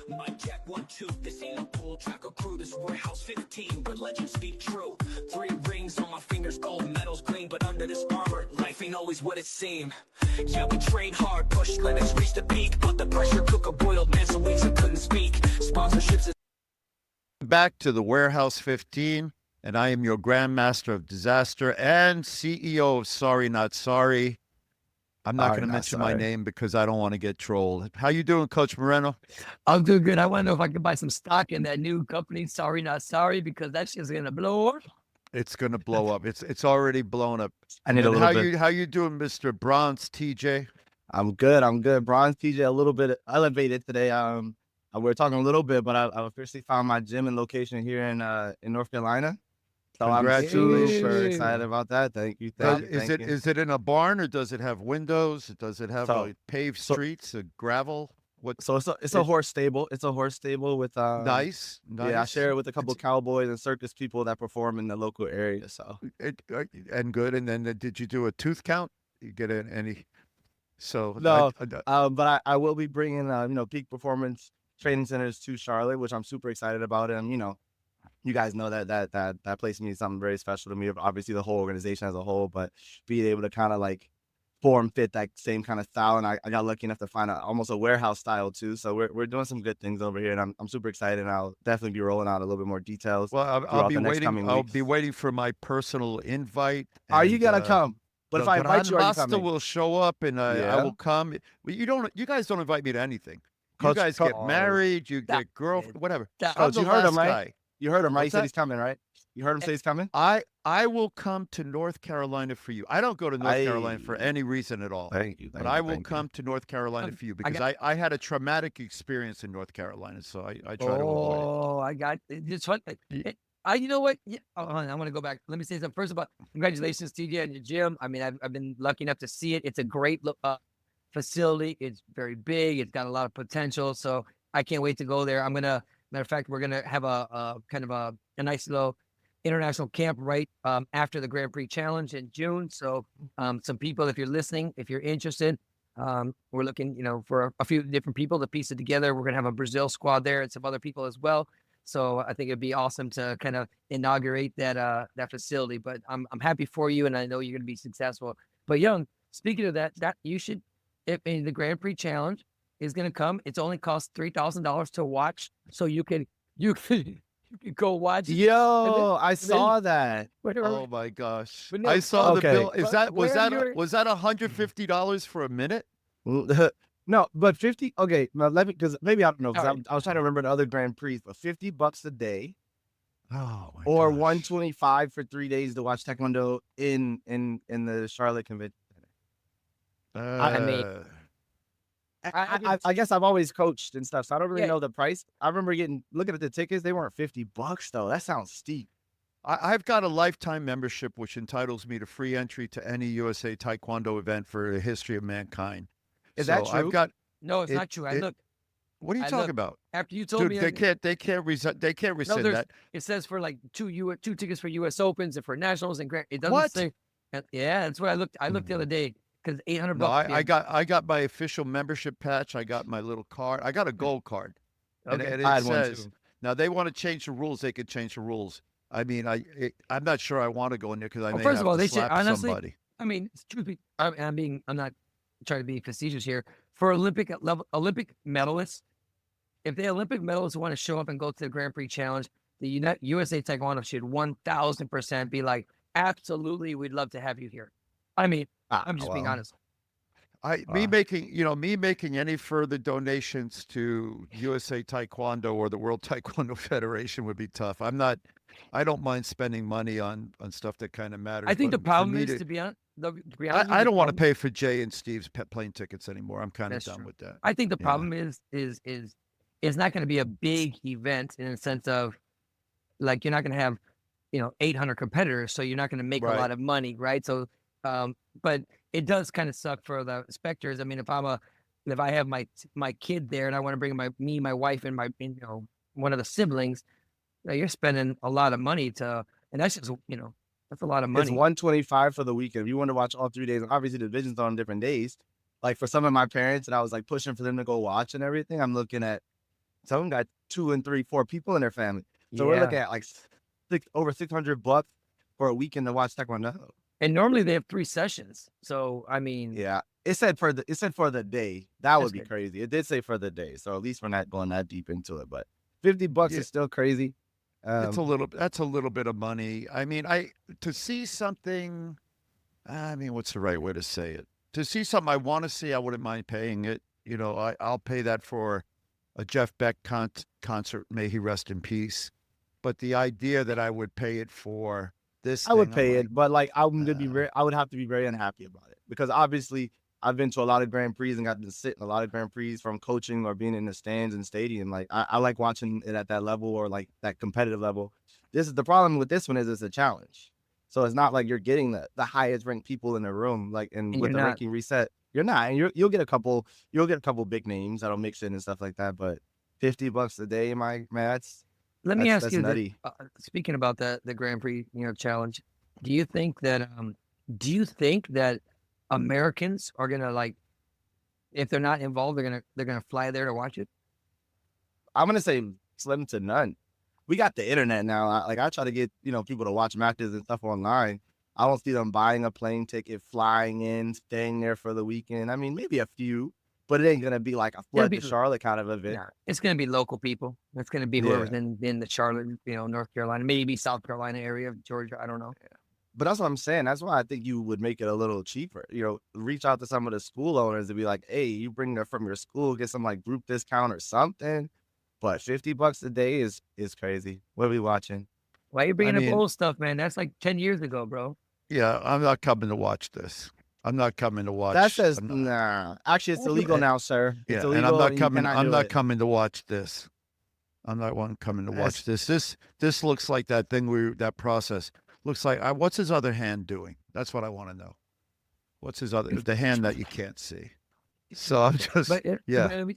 Mic check, 1, 2, this ain't a pull track or crew, this Warehouse 15, where legends speak true. 3 rings on my fingers, gold medals gleam, but under this armor, life ain't always what it seemed. Yeah, we trained hard, pushed limits, reached the peak, but the pressure cooker boiled, man, so weeks I couldn't speak. Sponsorships. Back to the Warehouse 15, and I am your Grandmaster of Disaster and CEO of Sorry Not Sorry. I'm not going to mention my name because I don't want to get trolled. How you doing, Coach Moreno? I'm doing good. I want to know if I can buy some stock in that new company, Sorry Not Sorry, because that shit's going to blow up. It's going to blow up. It's already blown up. I need a little bit. How you doing, Mr. Bronze TJ? I'm good. Bronze TJ, a little bit elevated today. We were talking a little bit, but I officially found my gym and location here in North Carolina. So I'm super excited about that. Thank you. Is it in a barn, or does it have windows? Does it have paved streets, gravel? So it's a horse stable. It's a horse stable with nice. Yeah, I share it with a couple of cowboys and circus people that perform in the local area. So and good. And then did you do a tooth count? You get any? So no, but I will be bringing Peak Performance Training Centers to Charlotte, which I'm super excited about. And you guys know that place means something very special to me. Obviously, the whole organization as a whole, but being able to kind of like form fit that same kind of style, and I got lucky enough to find almost a warehouse style too. So we're doing some good things over here, and I'm super excited. And I'll definitely be rolling out a little bit more details. Well, I'll be waiting. I'll be waiting for my personal invite. Are you gonna come? But if I invite you, are you coming? Will show up, and I will come. You guys don't invite me to anything. Coach, you guys get married, you get girlfriend, whatever. Coach, you heard him, right? You heard him, right? He said that? he's coming, right? You heard him say he's coming? I will come to North Carolina for you. I don't go to North Carolina for any reason at all. Thank you. But I will come to North Carolina for you because I had a traumatic experience in North Carolina, so I try to avoid it. Oh, I got it's fun. You know what? Yeah, I want to go back. Let me say something first about congratulations, TJ, and your gym. I mean, I've been lucky enough to see it. It's a great facility. It's very big. It's got a lot of potential. So I can't wait to go there. Matter of fact, we're gonna have a kind of a nice little international camp right after the Grand Prix Challenge in June. So some people, if you're listening, if you're interested, we're looking, for a few different people to piece it together. We're gonna have a Brazil squad there and some other people as well. So I think it'd be awesome to kind of inaugurate that facility. But I'm happy for you, and I know you're gonna be successful. But Young, speaking of that you should, if the Grand Prix Challenge is gonna come, it's only cost $3,000 to watch, so you can go watch it. Yo, I saw that. Oh my gosh! I saw the bill. Was that $150 for a minute? No, but 50. Okay, now because maybe I don't know. Because I was trying to remember the other Grand Prix, but $50 a day. Oh my or gosh. $125 for 3 days to watch Taekwondo in the Charlotte Convention Center. I guess I've always coached and stuff, so I don't really know the price. I remember looking at the tickets; they weren't $50 though. That sounds steep. I've got a lifetime membership which entitles me to free entry to any USA Taekwondo event for the history of mankind. Is that true? No, it's not true. What are you talking about? After you told me, they can't rescind that. It says for like two tickets for U.S. Opens and for nationals and it doesn't what? say. Yeah, that's what I looked. I looked the other day. Because $800. No, I got my official membership patch. I got my little card. I got a gold card. Okay. And it says, now they want to change the rules. They could change the rules. I mean, I'm not sure I want to go in there because I may first of all, they should honestly. somebody. I mean, truth be, I'm not trying to be facetious here. For Olympic medalists, if the Olympic medalists want to show up and go to the Grand Prix Challenge, the USA Taekwondo should 1,000% be like, absolutely, we'd love to have you here. I mean, I'm just being honest. Me making any further donations to USA Taekwondo or the World Taekwondo Federation would be tough. I don't mind spending money on stuff that kind of matters. I think the problem is, to be honest, I don't want to pay for Jay and Steve's plane tickets anymore. I'm kind of done with that. I think the problem is it's not going to be a big event in the sense of, like, you're not going to have 800 competitors, so you're not going to make a lot of money, right? So but it does kind of suck for the spectators. I mean, if I have my kid there and I want to bring my wife and my one of the siblings, you're spending a lot of money and that's just that's a lot of money. It's $125 for the weekend. If you want to watch all 3 days, obviously the divisions are on different days. Like for some of my parents, and I was like pushing for them to go watch and everything, I'm looking at Some of them got 2 and 3, 4 people in their family. So we're looking at like over $600 for a weekend to watch Taekwondo. And normally they have 3 sessions. So I mean, Yeah, it said for the day. That would be good. crazy. It did say for the day, so at least we're not going that deep into it. But $50 Yeah. is still crazy. That's a little bit of money. I mean, to see something, I mean, what's the right way to say it? To see something I want to see, I wouldn't mind paying it. You know, I'll pay that for a Jeff Beck concert. May he rest in peace. But the idea that I would pay it for this, I would thing, pay I'm it, like, but like I would have to be very unhappy about it because obviously I've been to a lot of Grand Prix and got to sit in a lot of Grand Prix from coaching or being in the stands and stadium. Like I like watching it at that level or like that competitive level. This is the problem with this one is it's a challenge. So it's not like you're getting the highest ranked people in the room, like and with the ranking reset, you're not. And you'll get a couple big names that'll mix in and stuff like that. But $50 a day, man, let me ask you, nutty. Speaking about the Grand Prix, challenge, do you think that Americans are gonna, like, if they're not involved, they're gonna fly there to watch it? I'm gonna say slim to none. We got the internet now. I try to get people to watch matches and stuff online. I don't see them buying a plane ticket, flying in, staying there for the weekend. I mean, maybe a few, but it ain't gonna be like a flood to Charlotte kind of event. Yeah, it's gonna be local people. It's gonna be whoever's in the Charlotte, North Carolina, maybe South Carolina area, Georgia. I don't know. Yeah. But that's what I'm saying. That's why I think you would make it a little cheaper. Reach out to some of the school owners and be like, "Hey, you bring them from your school, get some like group discount or something." But $50 a day is crazy. What are we watching? Why are you bringing up old stuff, man? That's like 10 years ago, bro. Yeah, I'm not coming to watch this. I'm not coming to watch. That says nah. Actually, it's illegal now, sir. Yeah, it's illegal, and I'm not coming. I'm not it. coming to watch this. I'm not coming to watch this. This looks like that thing. That process looks like. What's his other hand doing? That's what I want to know. What's his other the hand that you can't see? So I'm just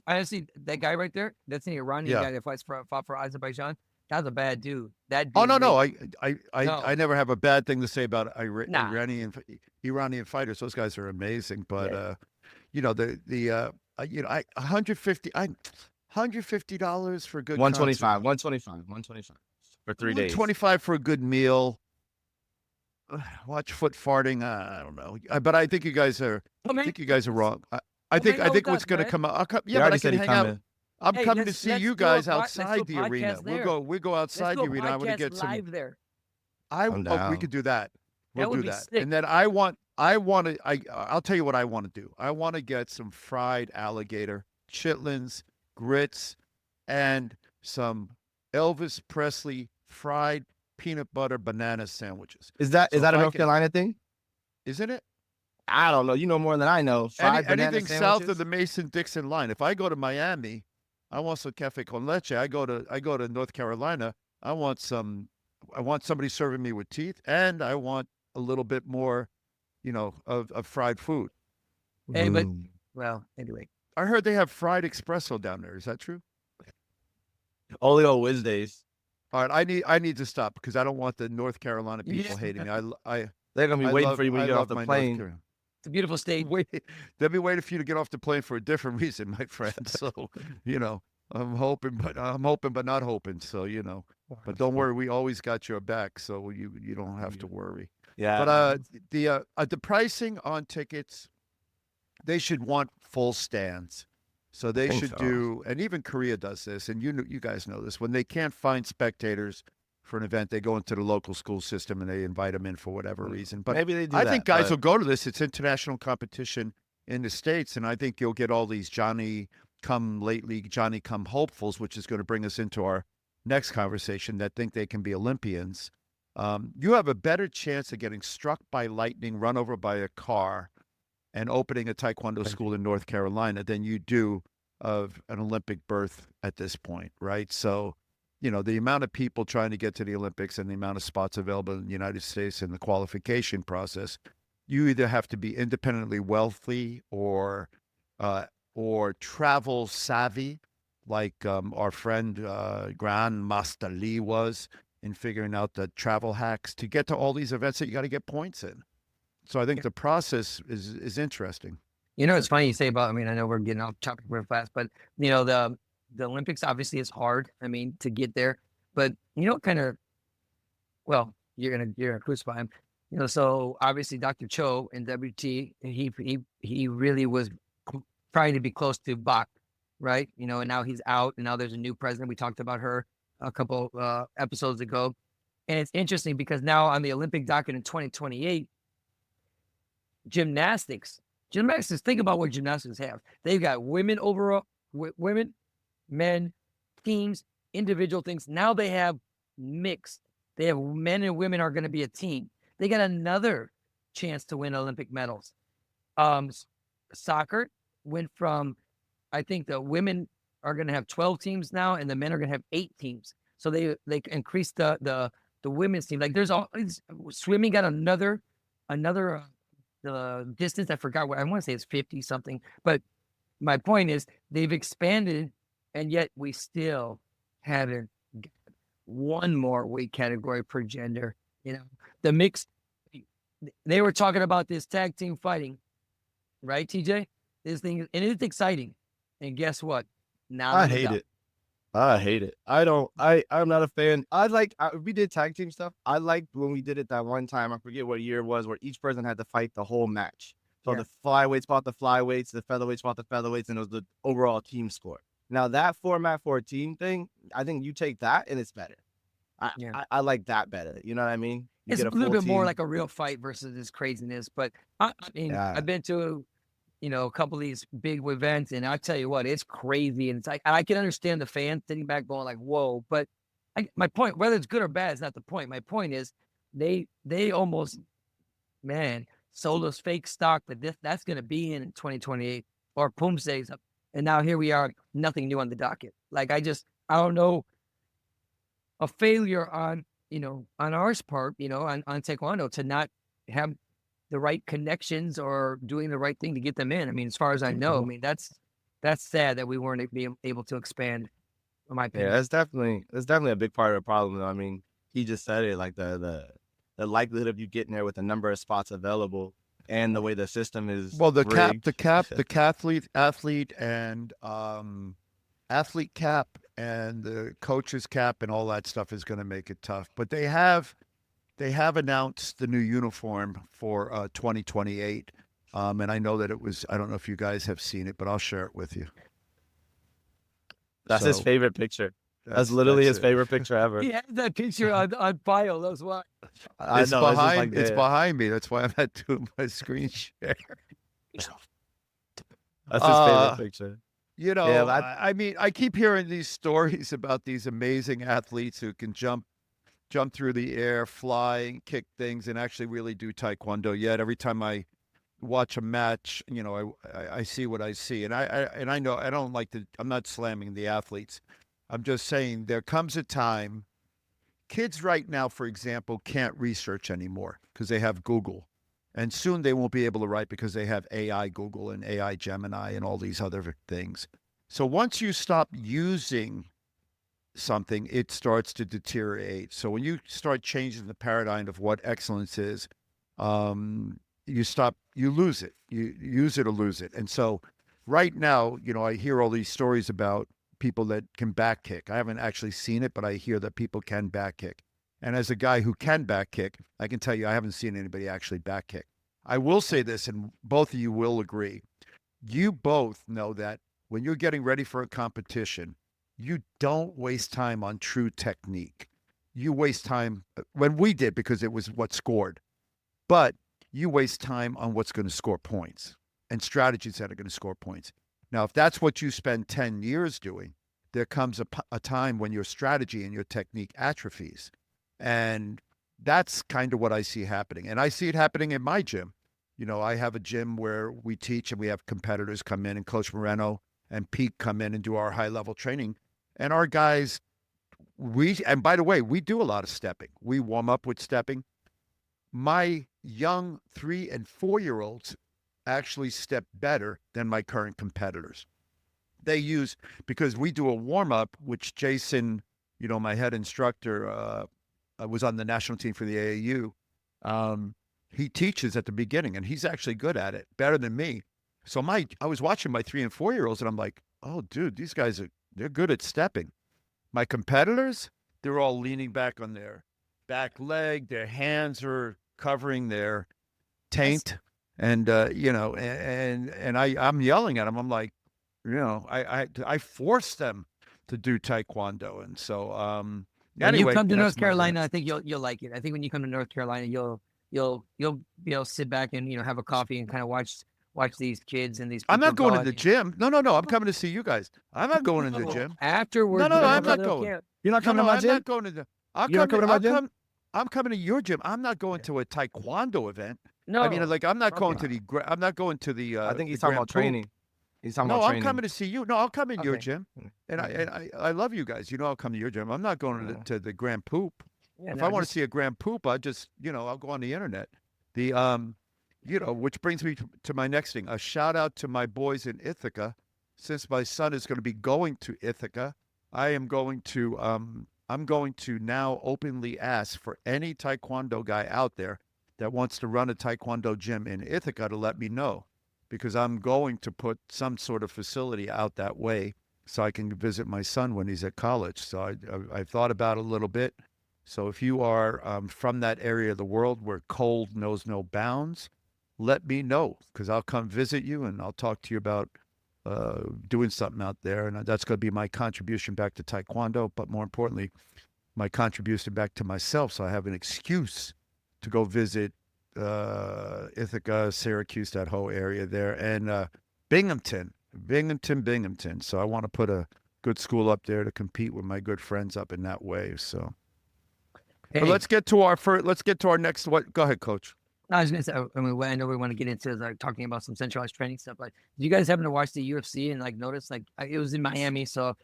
honestly, that guy right there, that's an Iranian guy that fought for Azerbaijan. That's a bad dude. That dude no. I never have a bad thing to say about Iranian fighters. Those guys are amazing. But $150 for a good $125 for 3 days. $125 for a good meal. Watch foot farting. I don't know, but I think you guys are. I think you guys are wrong. I think what's going to come out. But I can hang out. I'm coming to see you guys outside the arena. We'll go outside the arena. I want to get some live there. we could do that. We'll do that. And then I'll tell you what I want to do. I want to get some fried alligator, chitlins, grits, and some Elvis Presley fried peanut butter banana sandwiches. Is that a North Carolina thing? Isn't it? I don't know. You know more than I know. Anything south of the Mason-Dixon line. If I go to Miami, I want some cafe con leche. I go to North Carolina. I want somebody serving me with teeth, and I want a little bit more, of fried food. Hey, but anyway, I heard they have fried espresso down there. Is that true? Only on Wednesdays. All right, I need to stop because I don't want the North Carolina people hating me. They're gonna be waiting for you when you get off the plane. It's a beautiful state. They'll be waiting for you to get off the plane for a different reason, my friend. So, I'm hoping, but not hoping. So, but don't worry, we always got your back, so you don't have to worry. Yeah. But the pricing on tickets, they should want full stands. So they should do, and even Korea does this, and you guys know this. When they can't find spectators for an event, they go into the local school system and they invite them in for whatever reason. But maybe they do I think guys will go to this. It's international competition in the States, and I think you'll get all these Johnny come hopefuls, which is going to bring us into our next conversation, that think they can be Olympians. You have a better chance of getting struck by lightning, run over by a car, and opening a Taekwondo school in North Carolina than you do of an Olympic berth at this point, right? So, the amount of people trying to get to the Olympics and the amount of spots available in the United States in the qualification process, you either have to be independently wealthy or travel savvy, like our friend Grandmaster Lee was in figuring out the travel hacks to get to all these events that you got to get points in. So I think the process is interesting. It's funny you say about, I know we're getting off topic real fast, but the Olympics obviously is hard. I mean, to get there, but kind of, well, you're gonna crucify him. So obviously Dr. Cho in WT, he really was trying to be close to Bach, right? And now he's out, and now there's a new president. We talked about her a couple episodes ago, and it's interesting because now on the Olympic docket in 2028, gymnastics. Think about what gymnastics have. They've got women overall, women, men, teams, individual things. Now they have mixed. They have men and women are going to be a team. They got another chance to win Olympic medals. Soccer went from, I think the women are going to have 12 teams now, and the men are going to have 8 teams. So they increased the women's team. Like there's all swimming got another the distance. I forgot what I want to say it's 50 something. But my point is they've expanded, and yet we still haven't got one more weight category per gender. The mixed. They were talking about this tag team fighting, right, TJ? This thing, and it's exciting. And guess what? Now I hate it. I'm not a fan. We did tag team stuff. I liked when we did it that one time. I forget what year it was, where each person had to fight the whole match. So the flyweights fought the flyweights, the featherweights fought the featherweights, and it was the overall team score. Now that format for a team thing, I think you take that and it's better. I like that better. You know what I mean? It's a little bit more like a real fight versus this craziness. But I mean, I've been to, a couple of these big events, and I tell you what, it's crazy. And it's like, I can understand the fans sitting back going like, whoa. But my point, whether it's good or bad, is not the point. My point is they almost, sold us fake stock that that's going to be in 2028 or Poomsae's up. And now here we are, nothing new on the docket. Like, I don't know, a failure on our part, on Taekwondo to not have the right connections or doing the right thing to get them in. I mean, as far as I know, that's sad that we weren't able to expand, in my opinion. Yeah, that's definitely a big part of the problem, though. I mean, he just said it, like the likelihood of you getting there with the number of spots available and the way the system is rigged. the athlete and athlete cap and the coach's cap and all that stuff is going to make it tough. But they have announced the new uniform for 2028. And I know that I don't know if you guys have seen it, but I'll share it with you. That's his favorite picture. That's literally his favorite picture ever. He has that picture on file. That's why. It's behind me. That's why I'm not doing my screen share. That's his favorite picture. I mean, I keep hearing these stories about these amazing athletes who can jump through the air, fly, kick things, and actually really do Taekwondo. Yet every time I watch a match, I see what I see, and I know I don't like to. I'm not slamming the athletes. I'm just saying there comes a time. Kids right now, for example, can't research anymore because they have Google. And soon they won't be able to write because they have AI Google and AI Gemini and all these other things. So once you stop using something, it starts to deteriorate. So when you start changing the paradigm of what excellence is, you lose it. You use it or lose it. And so right now, I hear all these stories about people that can back kick. I haven't actually seen it, but I hear that people can back kick. And as a guy who can back kick, I can tell you I haven't seen anybody actually back kick. I will say this, and both of you will agree. You both know that when you're getting ready for a competition, you don't waste time on true technique. You waste time when we did because it was what scored. But you waste time on what's going to score points and strategies that are going to score points. Now, if that's what you spend 10 years doing, there comes a time when your strategy and your technique atrophies. And that's kind of what I see happening. And I see it happening in my gym. I have a gym where we teach and we have competitors come in, and Coach Moreno and Pete come in and do our high-level training. And our guys, and by the way, we do a lot of stepping. We warm up with stepping. My young 3- and 4-year-olds actually step better than my current competitors. Because we do a warm-up, which Jason, my head instructor, was on the national team for the AAU. He teaches at the beginning, and he's actually good at it, better than me. So I was watching my 3- and 4-year-olds, and I'm like, oh, dude, these guys They're good at stepping. My competitors, they're all leaning back on their back leg. Their hands are covering their taint, and I'm yelling at them. I'm like, I force them to do taekwondo, and so When anyway, you come to that's North my Carolina, I think you'll like it. I think when you come to North Carolina, you'll be able to sit back and have a coffee and kind of watch these kids and these people. I'm not going go to the and- gym. No. I'm coming to see you guys. I'm not going to the gym. Afterwards, No, we're gonna I'm have a not little going. camp. You're not No, coming to my I'm gym. not going to the. You're not coming to my gym? I'm coming to your gym. I'm not going to a taekwondo event. No, I mean, like, I'm not going okay. to the. I'm not going to the. I think he's the talking Grand about Poop. training. He's talking No, about I'm training. coming to see you. No, I'll come in your Okay. gym, and I love you guys. I'll come to your gym. I'm not going to the Grand Poop. Yeah, If no, I want to just- see a Grand Poop, I just I'll go on the internet. The which brings me to my next thing. A shout out to my boys in Ithaca. Since my son is going to be going to Ithaca, I'm going to now openly ask for any Taekwondo guy out there that wants to run a Taekwondo gym in Ithaca to let me know, because I'm going to put some sort of facility out that way so I can visit my son when he's at college. So I've thought about it a little bit. So if you are from that area of the world where cold knows no bounds, let me know, because I'll come visit you and I'll talk to you about doing something out there. And that's going to be my contribution back to Taekwondo, but more importantly, my contribution back to myself, so I have an excuse to go visit Ithaca, Syracuse, that whole area there, and Binghamton. So I want to put a good school up there to compete with my good friends up in that way. So, Hey, but let's get to our next. What? Go ahead, Coach. I was gonna say, I mean, what I know we want to get into is like talking about some centralized training stuff. Like, did you guys happen to watch the UFC and like notice it was in Miami? So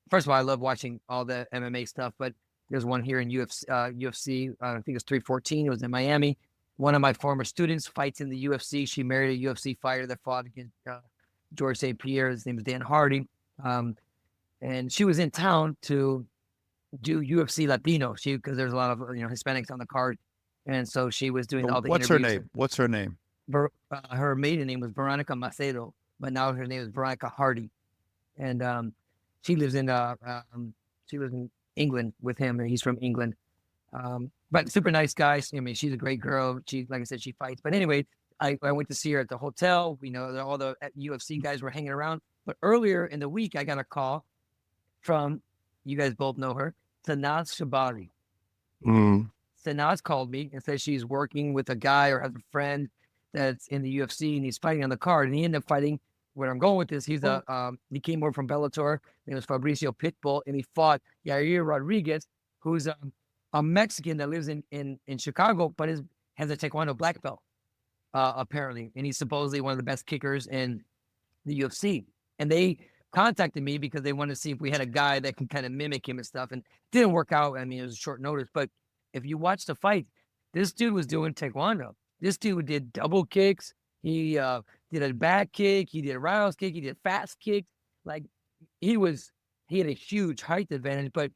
first of all, I love watching all the MMA stuff, but there's one here in UFC. I think it's 314. It was in Miami. One of my former students fights in the UFC. She married a UFC fighter that fought against George St. Pierre. His name is Dan Hardy. And she was in town to do UFC Latino. Because there's a lot of Hispanics on the card. And so she was doing all the What's her interviews. name? What's her name? Her maiden name was Veronica Macedo, but now her name is Veronica Hardy. And she lives in England with him, and he's from England. But super nice guy. I mean, she's a great girl. Like I said, she fights. But anyway, I went to see her at the hotel. All the UFC guys were hanging around. But earlier in the week, I got a call from, you guys both know her, Sanaz Shabari. Sanaz called me and said she's working with a guy or has a friend that's in the UFC and he's fighting on the card. And he ended up fighting. Where I'm going with this, he came over from Bellator. It was Fabricio Pitbull, and he fought Yair Rodriguez, who's a Mexican that lives in Chicago, but has a Taekwondo black belt, apparently. And he's supposedly one of the best kickers in the UFC. And they contacted me because they wanted to see if we had a guy that can kind of mimic him and stuff. And it didn't work out. I mean, it was short notice. But if you watch the fight, this dude was doing Taekwondo. This dude did double kicks. He did a back kick. He did a roundhouse kick. He did fast kicks. Like he had a huge height advantage, but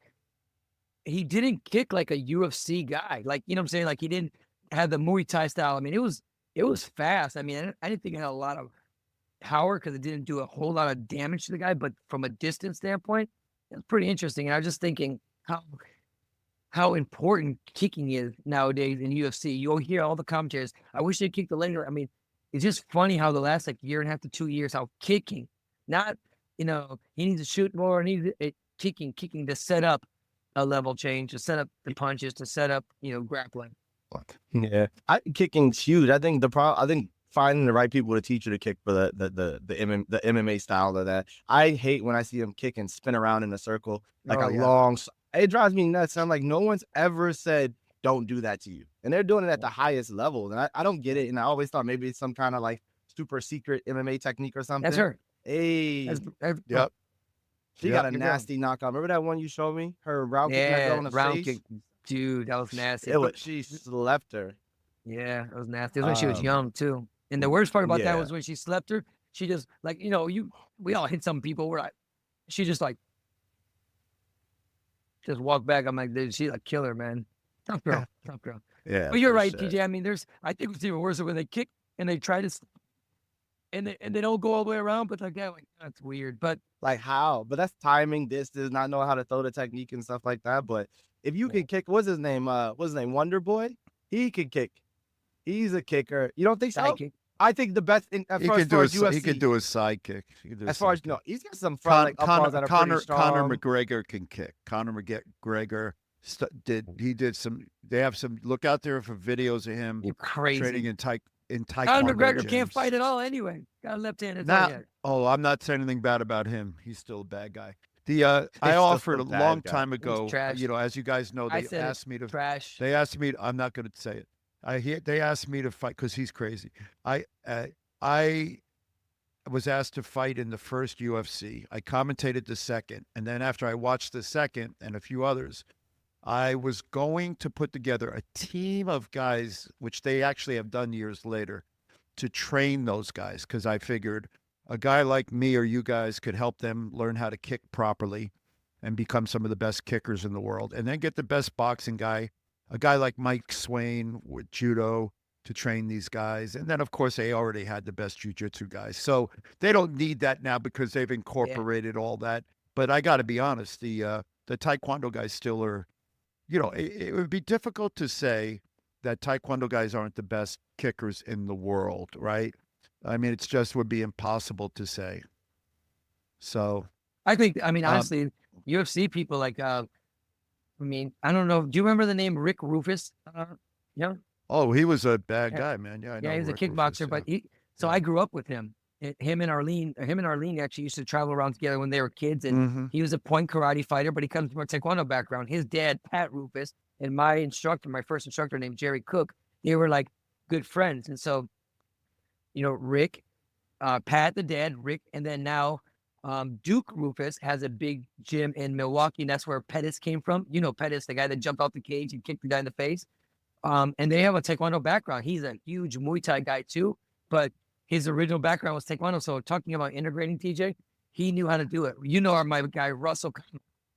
he didn't kick like a UFC guy. Like, you know what I'm saying? Like he didn't have the Muay Thai style. I mean, it was fast. I mean, I didn't think it had a lot of power because it didn't do a whole lot of damage to the guy, but from a distance standpoint, it's pretty interesting. And I was just thinking how important kicking is nowadays in UFC. You'll hear all the commentators. I wish they kicked the leg. I mean, it's just funny how the last year and a half to 2 years, how kicking, not, he needs to shoot more, kicking to set up a level change, to set up the punches, to set up, grappling. Yeah, kicking's huge. I think finding the right people to teach you to kick for the MMA style of that. I hate when I see them kick and spin around in a circle like long. It drives me nuts. I'm like, no one's ever said don't do that to you, and they're doing it at the highest levels, and I don't get it. And I always thought maybe it's some kind of like super secret MMA technique or something. That's her. Hey, Yep. she got a nasty knockout. Remember that one you showed me? Her round kick that girl in the round face? kick. Dude, that was nasty. She slept her. Yeah, that was nasty. It was when she was young too. And the worst part about that yeah. was when she slept her, she just like, we all hit some people where she just like just walked back. I'm like, dude, she's a killer, man. Tough girl. Tough girl. Yeah. But you're for right, sure. TJ. I mean, I think it's even worse when they kick and they try to and they don't go all the way around, but like that, like, that's weird. But Like how? But that's timing, distance, not know how to throw the technique and stuff like that. But if you can kick, what's his name? What's his name? Wonder Boy. He can kick. He's a kicker. You don't think so? psychic. I think the best in, as He far could as, do far a as he UFC. could do a sidekick. He could do a As far as sidekick. no, he's got some front like up balls that are Conor pretty strong. McGregor can kick. Conor McGregor did some. They have some. Look out there for videos of him You're crazy. training in taekwondo. Conor McGregor can't gyms. fight at all anyway. Got a left-handed. Now, oh, I'm not saying anything bad about him. He's still a bad guy. I still offered a a bad long guy. time ago. trash. You know, as you guys know, I they said it. asked me to. Trash. They asked me. I'm not going to say it. They asked me to fight because he's crazy. I was asked to fight in the first UFC. I commentated the second, and then after I watched the second and a few others, I was going to put together a team of guys, which they actually have done years later, to train those guys because I figured a guy like me or you guys could help them learn how to kick properly and become some of the best kickers in the world, and then get the best boxing guy, a guy like Mike Swain with judo, to train these guys. And then, of course, they already had the best jiu-jitsu guys. So they don't need that now because they've incorporated all that. But I got to be honest, the Taekwondo guys still are, you know, it would be difficult to say that Taekwondo guys aren't the best kickers in the world, right? I mean, it's just would be impossible to say. So I think, I mean, honestly, UFC people like, I mean, I don't know. Do you remember the name Rick Rufus? Yeah. oh, he was a bad guy, man. Yeah, I know. Yeah, he was a Rick kickboxer, Rufus, but yeah. so I grew up with him. Him and Arlene actually used to travel around together when they were kids, and Mhm. he was a point karate fighter, but he comes from a Taekwondo background. His dad, Pat Rufus, and my first instructor named Jerry Cook, they were like good friends. And so, you know, Rick, Pat, the dad, Rick, and then now Duke Rufus has a big gym in Milwaukee, and that's where Pettis came from. You know, Pettis, the guy that jumped off the cage and kicked the guy in the face. And they have a Taekwondo background. He's a huge Muay Thai guy too, but his original background was Taekwondo. So talking about integrating TJ, he knew how to do it. You know, my guy, Russell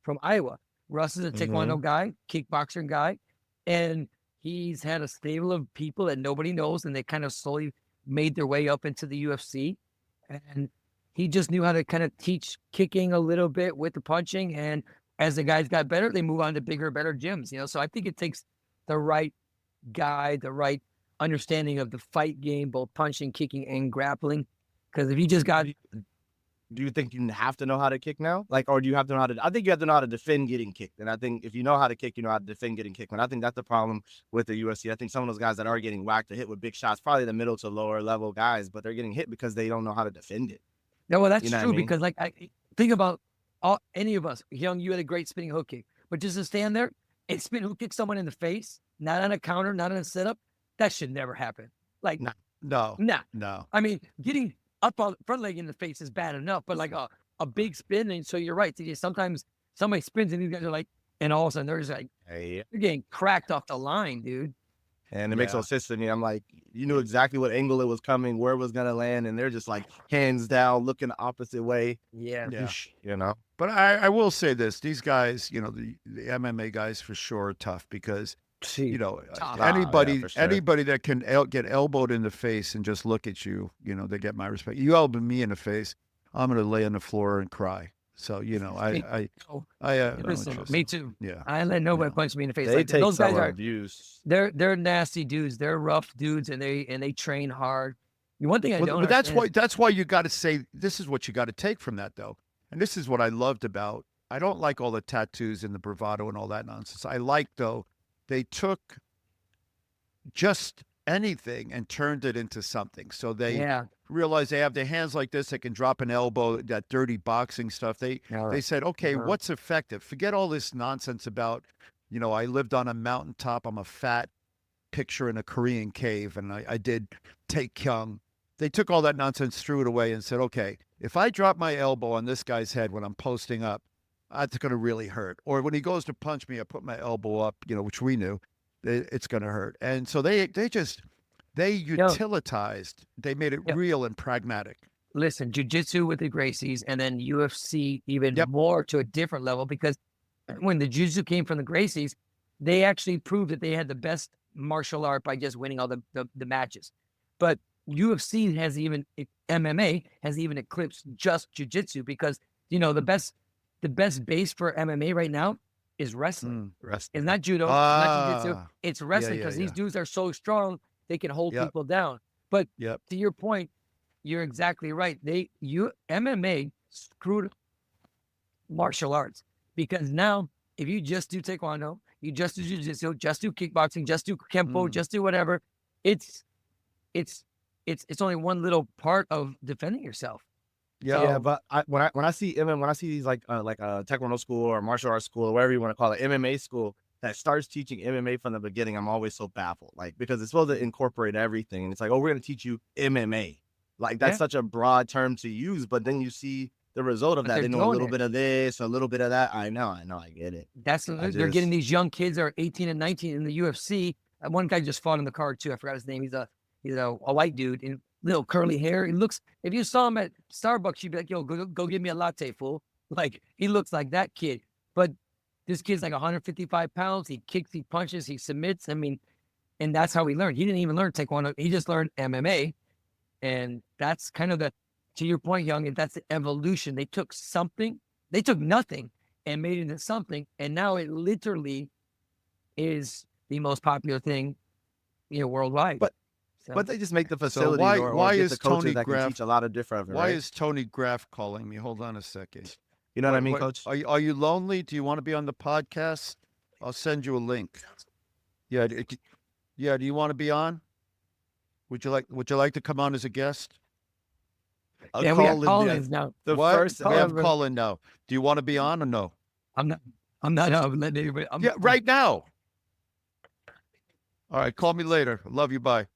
from Iowa. Russ is a Taekwondo guy, kickboxer guy, and he's had a stable of people that nobody knows, and they kind of slowly made their way up into the UFC. And he just knew how to kind of teach kicking a little bit with the punching. And as the guys got better, they move on to bigger, better gyms, you know? So I think it takes the right guy, the right understanding of the fight game, both punching, kicking, and grappling. Because if you just got, Do you think you have to know how to kick now? Like, or do you have to know how to? I think you have to know how to defend getting kicked. And I think if you know how to kick, you know how to defend getting kicked. And I think that's the problem with the UFC. I think some of those guys that are getting whacked or hit with big shots, probably the middle to lower level guys, but they're getting hit because they don't know how to defend it. no, well, that's You know what I true. mean? Because like, I think about any of us. Young, you had a great spinning hook kick, but just to stand there and spin hook kick someone in the face, not on a counter, not on a setup, that should never happen. Like, No, nah. no. I mean, getting up on front leg in the face is bad enough, but like a big spin. And so you're right. TJ, sometimes somebody spins and these guys are like, and all of a sudden they're just like, Hey, you're getting cracked off the line, dude. and it makes Yeah. no sense to me. I'm like, you knew exactly what angle it was coming, where it was gonna land, and they're just like hands down, looking the opposite way. Yeah. Yeah. You know, But I will say this: these guys, you know, the MMA guys for sure are tough because you know Tough. anybody for sure. anybody that can get elbowed in the face and just look at you, you know, they get my respect. You elbow me in the face, I'm gonna lay on the floor and cry. So you know, Oh, no listen, interest. me too. Yeah. I let nobody Yeah. punch me in the face. they Like that. take Those guys some are abuse. they're nasty dudes. They're rough dudes, and they train hard. One thing I don't. But that's understand why you got to say this is what you got to take from that though, and this is what I loved about. I don't like all the tattoos and the bravado and all that nonsense. I like though they took just anything and turned it into something. So they Yeah. realize they have their hands like this, they can drop an elbow, that dirty boxing stuff. They said, okay, Uh-huh. what's effective? Forget all this nonsense about, you know, I lived on a mountaintop. I'm a fat picture in a Korean cave, and I did Taekyung. They took all that nonsense, threw it away, and said, okay, if I drop my elbow on this guy's head when I'm posting up, that's going to really hurt. Or when he goes to punch me, I put my elbow up, you know, which we knew it's going to hurt. And so they utilitized, they made it Yep. real and pragmatic. Listen, jujitsu with the Gracies, and then UFC even Yep. more to a different level, because when the jiu-jitsu came from the Gracies, they actually proved that they had the best martial art by just winning all the matches. But UFC has even MMA has even eclipsed just jiu-jitsu because the best base for MMA right now is wrestling. Wrestling. It's not judo, it's not jiu-jitsu, Ah, it's wrestling because these dudes are so strong they can hold Yep. people down. But Yep. to your point, you're exactly right. MMA screwed martial arts because now if you just do taekwondo, you just do jiu-jitsu, just do kickboxing, just do kempo, just do whatever, it's only one little part of defending yourself. Yeah. Yeah, but when I see these like a taekwondo school or martial arts school or whatever you want to call it, MMA school that starts teaching MMA from the beginning, I'm always so baffled. Like, because it's supposed to incorporate everything, and it's like, oh, we're gonna teach you MMA. Like, that's such a broad term to use, but then you see the result of But that. they're They know a doing little it. bit of this, a little bit of that. I know, I get it. They're getting these young kids that are 18 and 19 in the UFC. One guy just fought on the card too. I forgot his name. He's a white dude in little curly hair. He looks, if you saw him at Starbucks, you'd be like, yo, go get me a latte, fool. Like, he looks like that kid. But this kid's like 155 pounds. He kicks, he punches, he submits. I mean, and that's how he learned. He didn't even learn taekwondo. He just learned MMA. And that's kind of to your point, Young, and that's the evolution. They took nothing and made it into something. And now it literally is the most popular thing, worldwide. But they just make the facility why or get is the coaches Tony that Graf- can teach a lot of different. Why right? is Tony Graff calling me? Hold on a second. You know what I mean, Coach? Are you lonely? Do you want to be on the podcast? I'll send you a link. Yeah. Do you want to be on? Would you like to come on as a guest? Yeah, we have call-ins now. The What? first We have call-in. call in now. Do you want to be on or no? I'm not letting anybody. Yeah, right now. All right, call me later. Love you. Bye.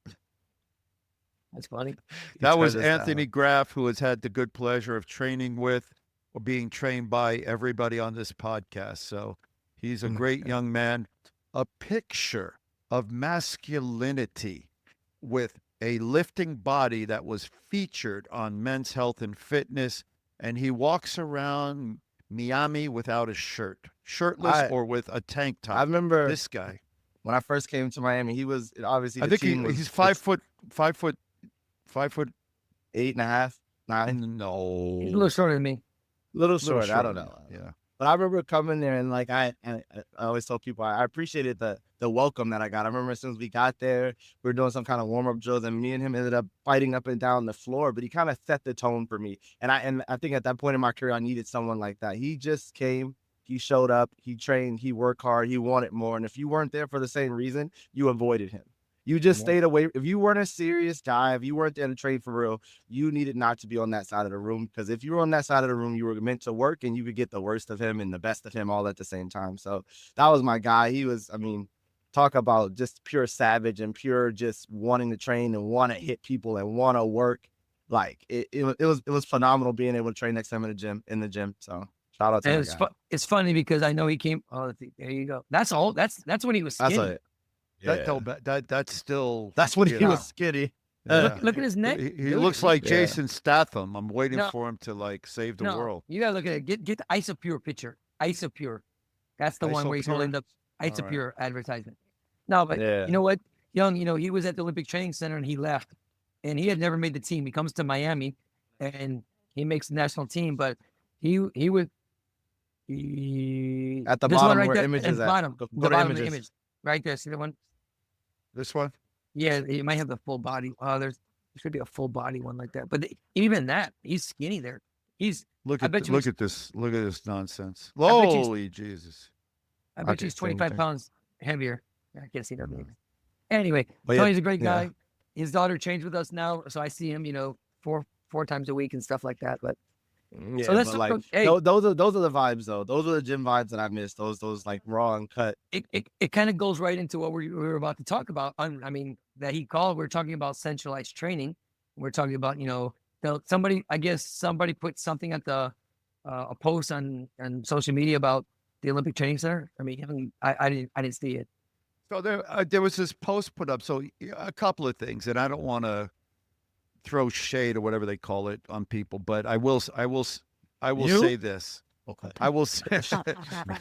That's funny. That was turn this down. Anthony Graff, who has had the good pleasure of training with or being trained by everybody on this podcast. So he's a great young man, a picture of masculinity with a lifting body that was featured on Men's Health and Fitness. And he walks around Miami without a shirt, shirtless or with a tank top. I remember This guy. when I first came to Miami, he was obviously. I The think team was he's 5 foot, 8.5, 9. No. He's a little shorter than me. Little Little short. I don't know. Yeah. But I remember coming there and like I always tell people I appreciated the welcome that I got. I remember as soon as we got there, we were doing some kind of warm-up drills, and me and him ended up fighting up and down the floor. But he kind of set the tone for me, and I think at that point in my career, I needed someone like that. He just came, he showed up, he trained, he worked hard, he wanted more. And if you weren't there for the same reason, you avoided him. You just stayed away. If you weren't a serious guy, if you weren't there to train for real, you needed not to be on that side of the room. Because if you were on that side of the room, you were meant to work, and you could get the worst of him and the best of him all at the same time. So that was my guy. He was, I mean, talk about just pure savage and pure just wanting to train and want to hit people and want to work. Like it was phenomenal being able to train next to him in the gym. So shout out to And my guy. it's funny because I know he came. Oh, there you go. That's all. That's when he was That's skinny. it. That's still. That's when you he know. was skinny. Yeah. Look at his neck. He Dude, looks like Yeah. Jason Statham. I'm waiting No. for him to like save the No, world. you gotta look at it. Get the Isopure picture. Isopure. That's the one where he's Isopure? holding the right. Isopure advertisement. No, but Yeah. you know what, Young? He was at the Olympic Training Center and he left, and he had never made the team. He comes to Miami, and he makes the national team. But he would. At the this bottom one right where there, image at is the at. bottom, Go the to bottom of the images. image, right there. See the one? This one? Yeah, it might have the full body. There should be a full body one like that. But even that, he's skinny there. He's. Look I at bet you look he's- at this. Look at this nonsense. bet you he's- Holy Jesus. I bet Okay, he's same 25 thing. pounds heavier. I can't see that. Anyway, But yeah, Tony's a great yeah. guy. His daughter trains with us now, so I see him, four times a week and stuff like that. But Yeah, So let's but talk like about- hey. those are the vibes though. Those are the gym vibes that I miss. Those like raw and cut. it kind of goes right into what we were about to talk about. I mean, that he called. We're talking about centralized training. We're talking about somebody. I guess somebody put something at the a post on social media about the Olympic Training Center. I mean, I didn't see it. So there was this post put up. So a couple of things, and I don't want to throw shade or whatever they call it on people, but I will You? say this. Okay. I will say.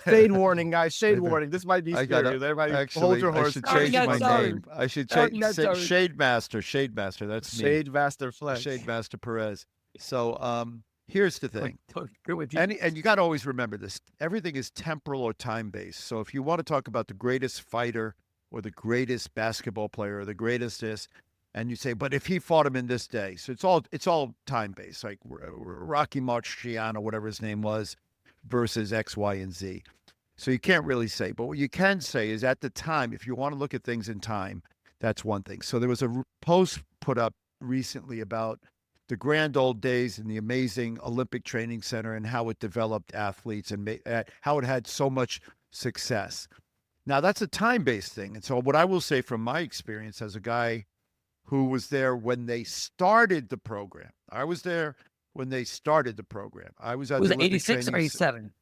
Shade warning, guys. Shade warning. This might be I scary. gotta- Everybody, hold Actually, your I horse. should Sorry, change not my sorry. name. I should Sorry, change not sorry. Shade Master. Shade Master. That's me. Shade Master Flex. Shade Master Perez. So here's the thing. Totally agree with you. And you got to always remember this. Everything is temporal or time based. So if you want to talk about the greatest fighter or the greatest basketball player or the greatest this, and you say, but if he fought him in this day, so it's all time based. Like Rocky Marciano, whatever his name was, versus X, Y, and Z. So you can't really say. But what you can say is at the time, if you want to look at things in time, that's one thing. So there was a post put up recently about the grand old days in the amazing Olympic Training Center and how it developed athletes and how it had so much success. Now, that's a time-based thing. And so what I will say from my experience as a guy who was there when they started the program, I was there when they started the program. I was at Was the it Olympic 86 or Training 87?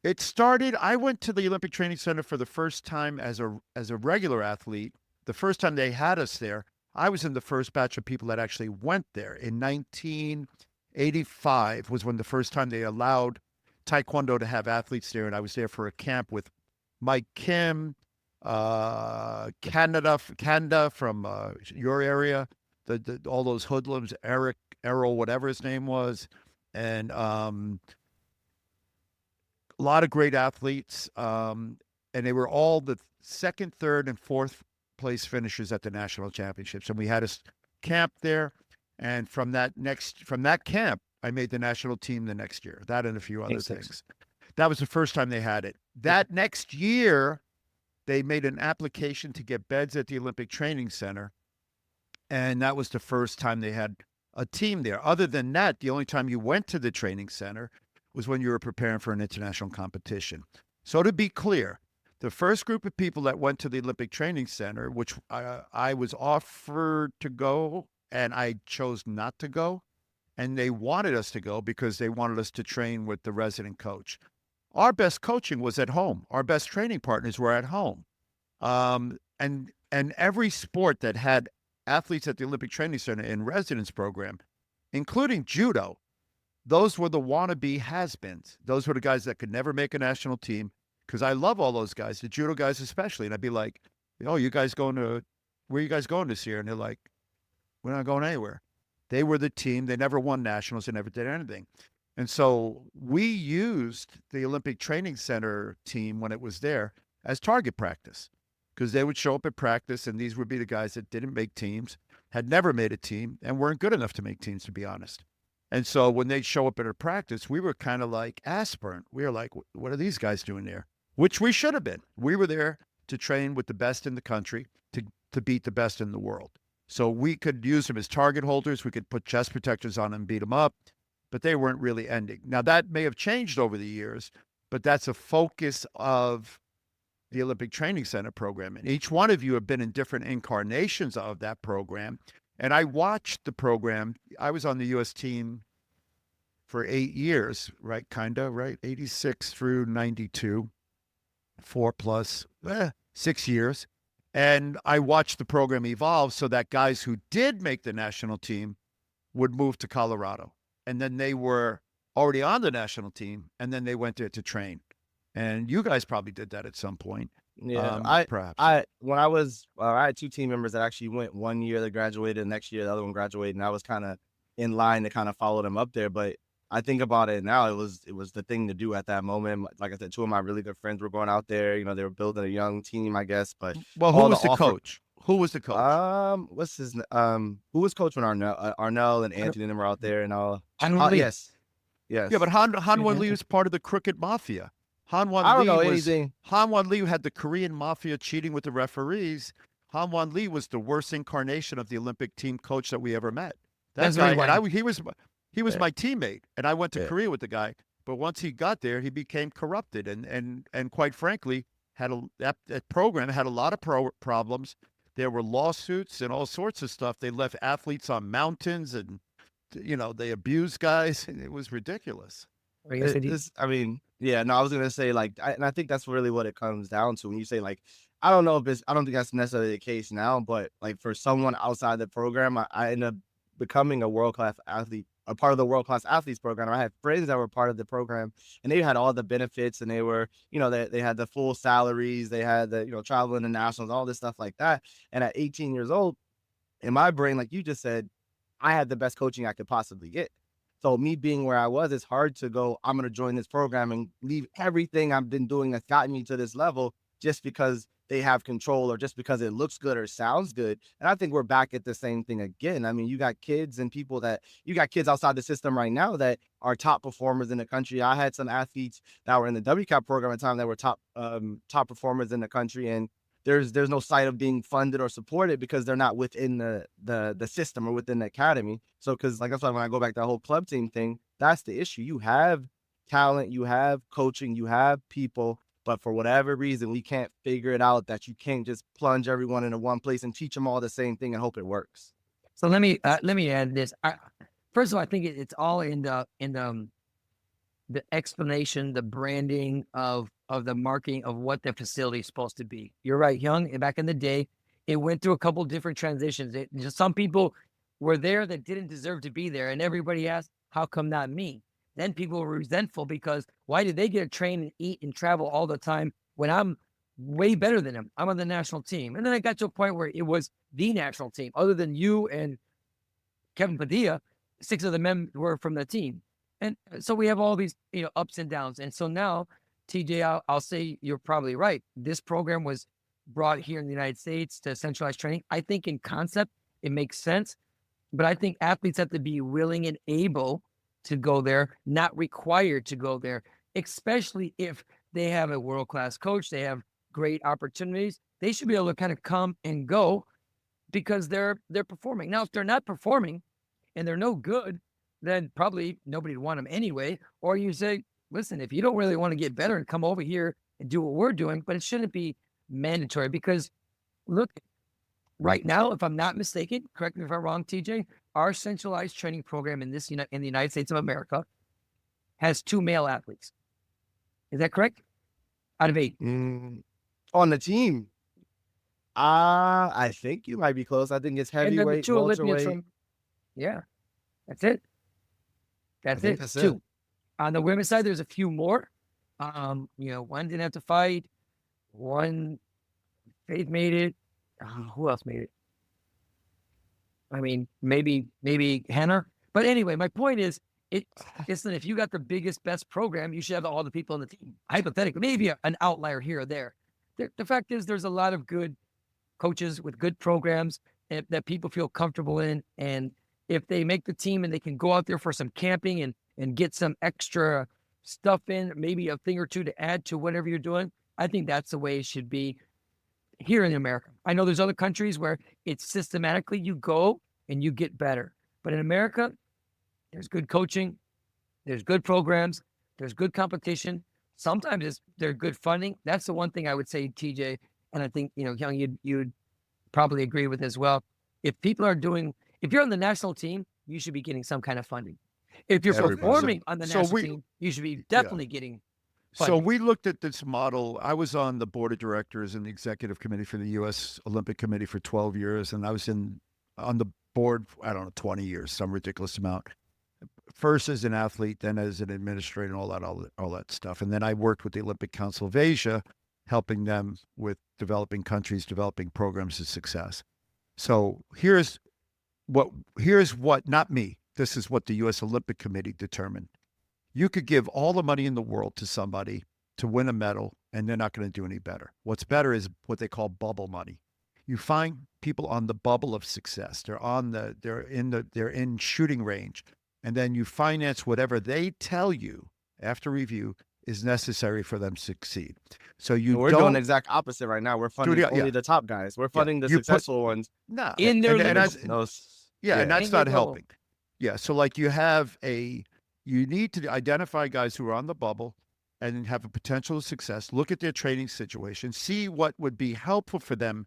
It started, I went to the Olympic Training Center for the first time as a regular athlete. The first time they had us there, I was in the first batch of people that actually went there. In 1985 was when the first time they allowed Taekwondo to have athletes there, and I was there for a camp with Mike Kim, Canada from your area, all those hoodlums, Errol, whatever his name was, and a lot of great athletes, and they were all the second, third, and fourth place finishers at the national championships. And we had a camp there, and from that camp, I made the national team the next year. That and a few other things. That was the first time they had it. That next year, they made an application to get beds at the Olympic Training Center, and that was the first time they had a team there. Other than that, the only time you went to the training center was when you were preparing for an international competition. So to be clear, the first group of people that went to the Olympic Training Center, which I was offered to go, and I chose not to go, and they wanted us to go because they wanted us to train with the resident coach. Our best coaching was at home. Our best training partners were at home. And every sport that had athletes at the Olympic Training Center in residence program, including judo, those were the wannabe has-beens. Those were the guys that could never make a national team, because I love all those guys, the judo guys especially. And I'd be like, oh, where are you guys going this year? And they're like, we're not going anywhere. They were the team. They never won nationals. They never did anything. And so we used the Olympic Training Center team when it was there as target practice, because they would show up at practice, and these would be the guys that didn't make teams, had never made a team, and weren't good enough to make teams, to be honest. And so when they'd show up at a practice, we were kind of like aspirant. We were like, what are these guys doing there? Which we should have been. We were there to train with the best in the country, to beat the best in the world. So we could use them as target holders. We could put chest protectors on them and beat them up, but they weren't really ending. Now, that may have changed over the years, but that's a focus of the Olympic Training Center program. And each one of you have been in different incarnations of that program. And I watched the program. I was on the U.S. team for 8 years, right? 86 through 92, 4 plus 6 years. And I watched the program evolve so that guys who did make the national team would move to Colorado. And then they were already on the national team, and then they went there to train. And you guys probably did that at some point. Yeah, perhaps. I had 2 team members that actually went 1 year, they graduated, the next year the other one graduated, and I was kind of in line to kind of follow them up there. But I think about it now, it was the thing to do at that moment. Like I said, 2 of my really good friends were going out there. You know, they were building a young team, I guess. But Well, who was the coach? Who was the coach? What's his who was coaching Arnell and Anthony and them were out there and all. Han-Wan Lee. Yes. Yeah, but Han-Wan Lee was part of the crooked mafia. I don't know anything. Han-Wan Lee had the Korean mafia cheating with the referees. Han-Wan Lee was the worst incarnation of the Olympic team coach that we ever met. That guy, and he was my teammate, and I went to Korea with the guy. But once he got there, he became corrupted, and quite frankly, that program had a lot of problems. There were lawsuits and all sorts of stuff. They left athletes on mountains, and they abused guys. And it was ridiculous. I guess it is. I mean, yeah, no, I was gonna say and I think that's really what it comes down to when you say I don't think that's necessarily the case now, but like for someone outside the program, I ended up becoming a world-class athlete a part of the World Class Athletes program. I had friends that were part of the program, and they had all the benefits, and they were, they had the full salaries, they had the, travel internationals, all this stuff like that. And at 18 years old, in my brain, like you just said, I had the best coaching I could possibly get. So me being where I was, it's hard to go, I'm going to join this program and leave everything I've been doing that's gotten me to this level just because they have control or just because it looks good or sounds good. And I think we're back at the same thing again. I mean, you got kids outside the system right now that are top performers in the country. I had some athletes that were in the WCAP program at the time that were top performers in the country. And there's no sight of being funded or supported because they're not within the system or within the academy. So, because like that's why when I go back to the whole club team thing, that's the issue. You have talent, you have coaching, you have people, but for whatever reason, we can't figure it out that you can't just plunge everyone into one place and teach them all the same thing and hope it works. So let me add this. First of all, I think it's all in the explanation, the branding of the marketing of what the facility is supposed to be. You're right, Young. Back in the day, it went through a couple different transitions. Some people were there that didn't deserve to be there, and everybody asked, "How come not me?" Then people were resentful because why did they get to train and eat and travel all the time when I'm way better than them? I'm on the national team. And then I got to a point where it was the national team. Other than you and Kevin Padilla, 6 of the men were from the team. And so we have all these, ups and downs. And so now, TJ, I'll say you're probably right. This program was brought here in the United States to centralized training. I think in concept, it makes sense. But I think athletes have to be willing and able to go there, not required to go there, especially if they have a world-class coach, they have great opportunities. They should be able to kind of come and go because they're performing. Now, if they're not performing and they're no good, then probably nobody would want them anyway. Or you say, listen, if you don't really want to get better and come over here and do what we're doing, but it shouldn't be mandatory because look, right now, if I'm not mistaken, correct me if I'm wrong, TJ, our centralized training program in the United States of America has 2 male athletes. Is that correct? Out of 8. On the team, I think you might be close. I think it's heavyweight, welterweight. Yeah, that's it. That's it. 2. On the women's side, there's a few more. One didn't have to fight. One, Faith made it. Who else made it? I mean, maybe Hannah. But anyway, my point is, listen, if you got the biggest, best program, you should have all the people on the team. Hypothetically, maybe an outlier here or there. The fact is, there's a lot of good coaches with good programs that people feel comfortable in. And if they make the team and they can go out there for some camping and get some extra stuff in, maybe a thing or two to add to whatever you're doing, I think that's the way it should be here in America. I know there's other countries where it's systematically you go and you get better. But in America, there's good coaching, there's good programs, there's good competition. Sometimes there's good funding. That's the one thing I would say, TJ, and I think, Young, you'd probably agree with as well. If you're on the national team, you should be getting some kind of funding. If you're performing on the national team, you should be definitely getting funding. So we looked at this model. I was on the board of directors and the executive committee for the U.S. Olympic Committee for 12 years, and I was on the board, 20 years, some ridiculous amount. First as an athlete, then as an administrator, and all that stuff. And then I worked with the Olympic Council of Asia, helping them with developing countries, developing programs of success. So here's what, not me, this is what the U.S. Olympic Committee determined. You could give all the money in the world to somebody to win a medal, and they're not going to do any better. What's better is what they call bubble money. You find people on the bubble of success. They're in shooting range, and then you finance whatever they tell you after review is necessary for them to succeed. So we're doing the exact opposite right now. We're funding only the top guys. We're funding the successful ones. No, in their and that's not helping. Yeah, so like you need to identify guys who are on the bubble and have a potential of success, look at their training situation, see what would be helpful for them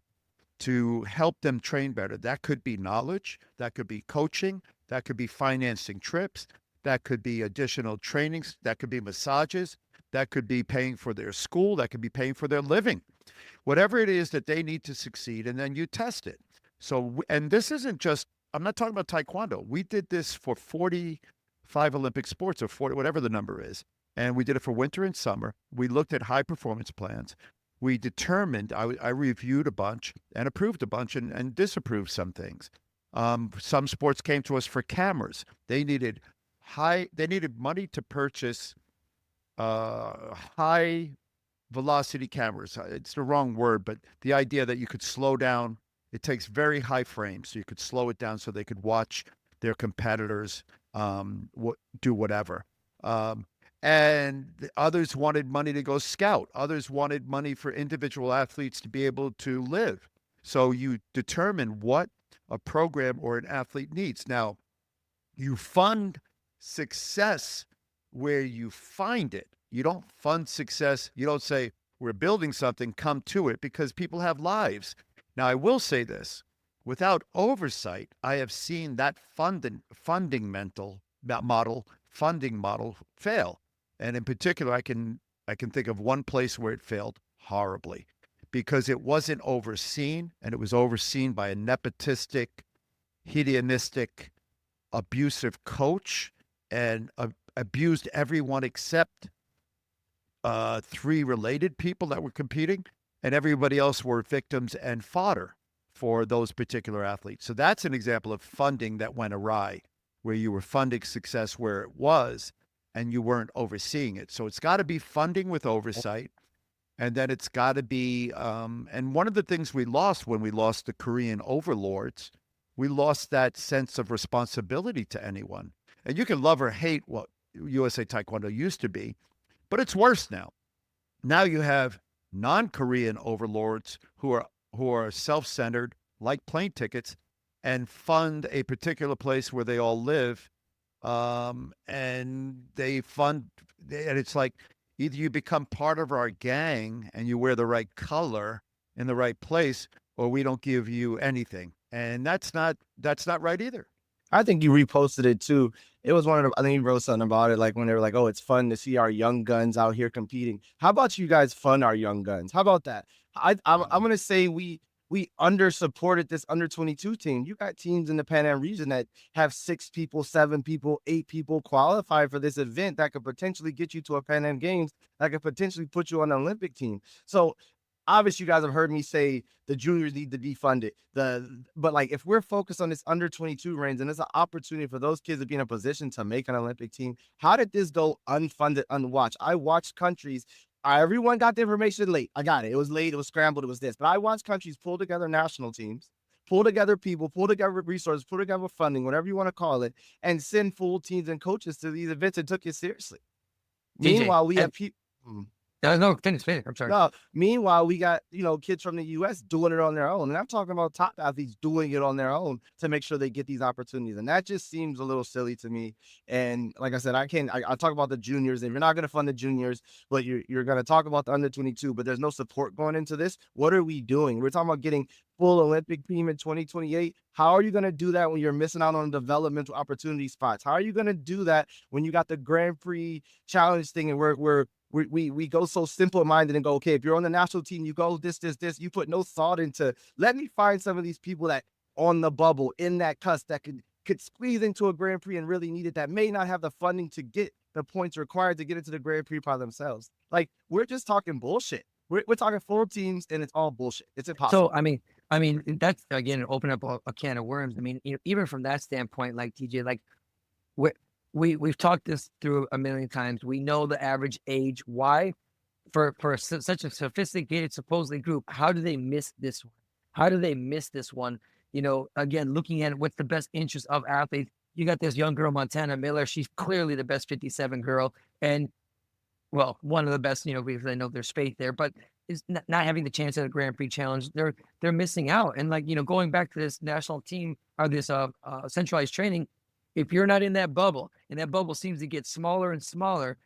to help them train better. That could be knowledge, that could be coaching, that could be financing trips, that could be additional trainings, that could be massages, that could be paying for their school, that could be paying for their living. Whatever it is that they need to succeed, and then you test it. So, and this isn't just I'm not talking about taekwondo. We did this for 45 Olympic sports, or 40, whatever the number is. And we did it for winter and summer. We looked at high performance plans. We determined, I reviewed a bunch and approved a bunch and disapproved some things. Some sports came to us for cameras. They needed money to purchase high velocity cameras. It's the wrong word, but the idea that you could slow down, it takes very high frames, so you could slow it down so they could watch their competitors do whatever. And others wanted money to go scout. Others wanted money for individual athletes to be able to live. So you determine what a program or an athlete needs. Now, you fund success where you find it. You don't fund success. You don't say, we're building something, come to it, because people have lives. Now, I will say this. Without oversight, I have seen that funding model fail. And in particular, I can think of one place where it failed horribly, because it wasn't overseen, and it was overseen by a nepotistic, hedonistic, abusive coach, and abused everyone except 3 related people that were competing, and everybody else were victims and fodder for those particular athletes. So that's an example of funding that went awry, where you were funding success where it was, and you weren't overseeing it. So it's got to be funding with oversight. And then it's got to be, and one of the things we lost when we lost the Korean overlords, we lost that sense of responsibility to anyone. And you can love or hate what USA Taekwondo used to be, but it's worse now. Now you have non-Korean overlords who are self-centered, like plane tickets, and fund a particular place where they all live. And they fund, and it's like, either you become part of our gang and you wear the right color in the right place, or we don't give you anything. And that's not right either. I think you reposted it too. It was I think you wrote something about it, like when they were like, oh, it's fun to see our young guns out here competing. How about you guys fund our young guns? How about that? I'm going to say we under-supported this under-22 team. You got teams in the Pan Am region that have 6 people, 7 people, 8 people qualified for this event that could potentially get you to a Pan Am Games, that could potentially put you on an Olympic team. So obviously you guys have heard me say the juniors need to be funded. But like, if we're focused on this under-22 range, and it's an opportunity for those kids to be in a position to make an Olympic team, how did this go unfunded, unwatched? I watched countries. Everyone got the information late. I got it. It was late. It was scrambled. It was this. But I watched countries pull together national teams, pull together people, pull together resources, pull together funding, whatever you want to call it, and send full teams and coaches to these events and took it seriously. DJ, Meanwhile, we have people. No, finish. I'm sorry. No, meanwhile, we got, kids from the U.S. doing it on their own. And I'm talking about top athletes doing it on their own to make sure they get these opportunities. And that just seems a little silly to me. And like I said, I talk about the juniors. If you're not going to fund the juniors, but you're going to talk about the under 22, but there's no support going into this. What are we doing? We're talking about getting full Olympic team in 2028. How are you going to do that when you're missing out on developmental opportunity spots? How are you going to do that when you got the Grand Prix challenge thing and we go so simple-minded and go, okay, if you're on the national team, you go this, you put no thought into, let me find some of these people that on the bubble, in that cusp, that could squeeze into a Grand Prix and really need it, that may not have the funding to get the points required to get into the Grand Prix by themselves. Like, we're just talking bullshit. We're talking full teams, and it's all bullshit. It's impossible. So, I mean, that's, again, open up a can of worms. I mean, even from that standpoint, like TJ, like, we've talked this through a million times. We know the average age. Why? For such a sophisticated, supposedly group, how do they miss this one? How do they miss this one? Again, looking at what's the best interest of athletes. You got this young girl, Montana Miller. She's clearly the best 57 girl. And, well, one of the best, because I know there's space there, but is not having the chance at a Grand Prix challenge. They're missing out. And like, going back to this national team or this centralized training, if you're not in that bubble, and that bubble seems to get smaller and smaller,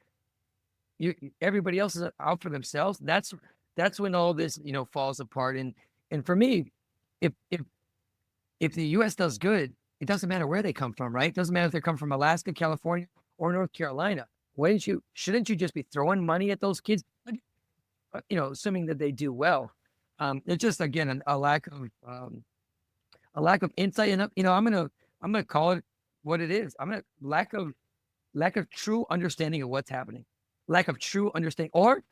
everybody else is out for themselves. That's when all this, falls apart. And for me, if the U.S. does good, it doesn't matter where they come from, right? It doesn't matter if they come from Alaska, California, or North Carolina. Shouldn't you just be throwing money at those kids? Assuming that they do well. It's just, again, a lack of insight. And I'm I'm gonna call it what it is. I'm gonna lack of true understanding of what's happening, lack of true understanding, or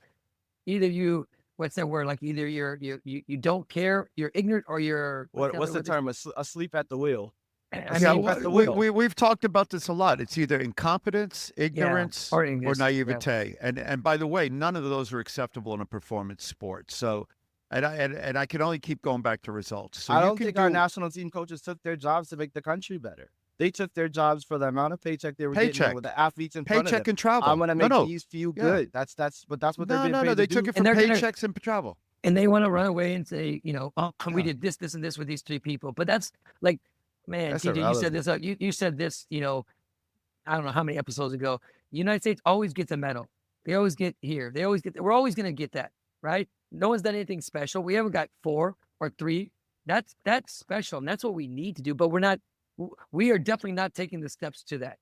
either you what's that word? Like either you don't care, you're ignorant, or you're What's the term? Asleep at the wheel. I Yeah, mean, Asleep at the wheel. we've talked about this a lot. It's either incompetence, ignorance, or or English, yeah. naivete. And by the way, none of those are acceptable in a performance sport. So, and I can only keep going back to results. So I you don't can think our do national team coaches took their jobs to make the country better. They took their jobs for the amount of paycheck they were getting Paycheck. with the athletes in front of paycheck them. and travel. I'm gonna make no, these feel Yeah. good. That's what they're being paid They to took do. it from And they're gonna- paychecks and travel. and they want to run away and say, oh, we Yeah. did this, this, and this with these 3 people. But that's like, man, That's TJ, you said irrelevant. this. You said this. I don't know how many episodes ago. The United States always gets a medal. They always get here. They always get. We're always going to get that, right? No one's done anything special. We haven't got 4 or 3. That's special, and that's what we need to do. But we're not. We are definitely not taking the steps to that.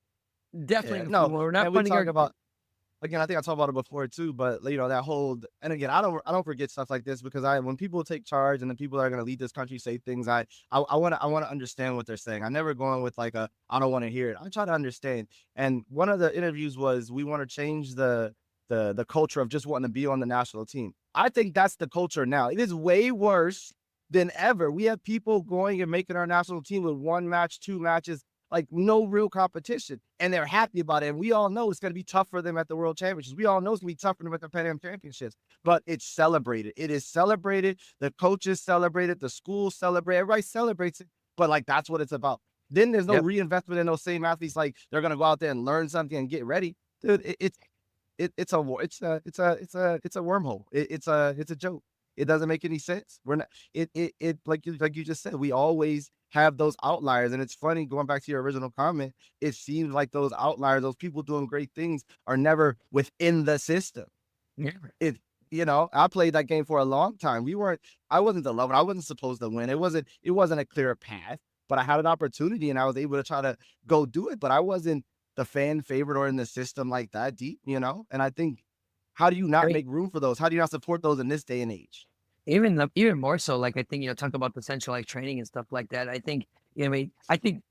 Definitely, No, we're not and we funding talk our. about again. I think I talked about it before too, but that whole and again, I don't forget stuff like this because when people take charge and the people that are going to lead this country say things, I want to understand what they're saying. I never go in with like I don't want to hear it. I try to understand. And one of the interviews was we want to change the culture of just wanting to be on the national team. I think that's the culture now. It is way worse than ever. We have people going and making our national team with 1 match, 2 matches, like no real competition, and they're happy about it. And we all know it's going to be tough for them at the World Championships. We all know it's going to be tough for them at the Pan Am Championships, but it's celebrated. It is celebrated. The coaches celebrate it. The schools celebrate it. Everybody celebrates it, but like, that's what it's about. Then there's no reinvestment in those same athletes. Like they're going to go out there and learn something and get ready. Dude, it's a wormhole. It's a joke. It doesn't make any sense. We're not, like you just said, we always have those outliers. And it's funny, going back to your original comment, it seems like those outliers, those people doing great things are never within the system. Yeah. I played that game for a long time. I wasn't the lover. I wasn't supposed to win. It wasn't a clear path, but I had an opportunity and I was able to try to go do it, but I wasn't the fan favorite or in the system like that deep, and I think, how do you not make room for those? How do you not support those in this day and age? Even more so, like I think talk about the centralized training and stuff like that. I think I think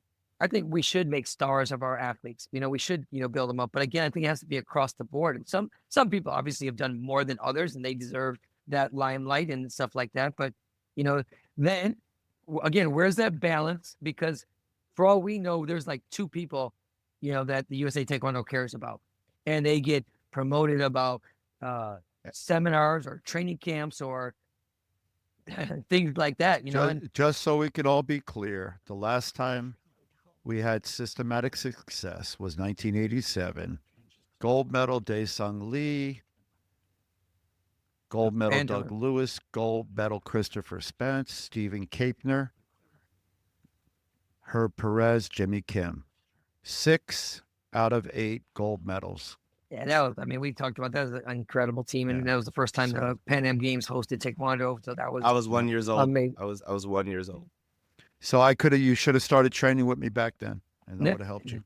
we should make stars of our athletes. We should build them up. But again, I think it has to be across the board. And some people obviously have done more than others, and they deserve that limelight and stuff like that. But then again, where's that balance? Because for all we know, there's like 2 people that the USA Taekwondo cares about, and they get promoted about seminars or training camps or things like that, Just so we could all be clear, the last time we had systematic success was 1987. Gold medal Dae-Sung Lee, gold medal Doug Lewis, gold medal Christopher Spence, Stephen Kapner, Herb Perez, Jimmy Kim. 6 out of 8 gold medals. Yeah, that was, we talked about that as an incredible team, and that was the first time the Pan Am Games hosted Taekwondo. So that was. I was 1 year old. Amazing. I was 1 year old. So you should have started training with me back then, and that would have helped you.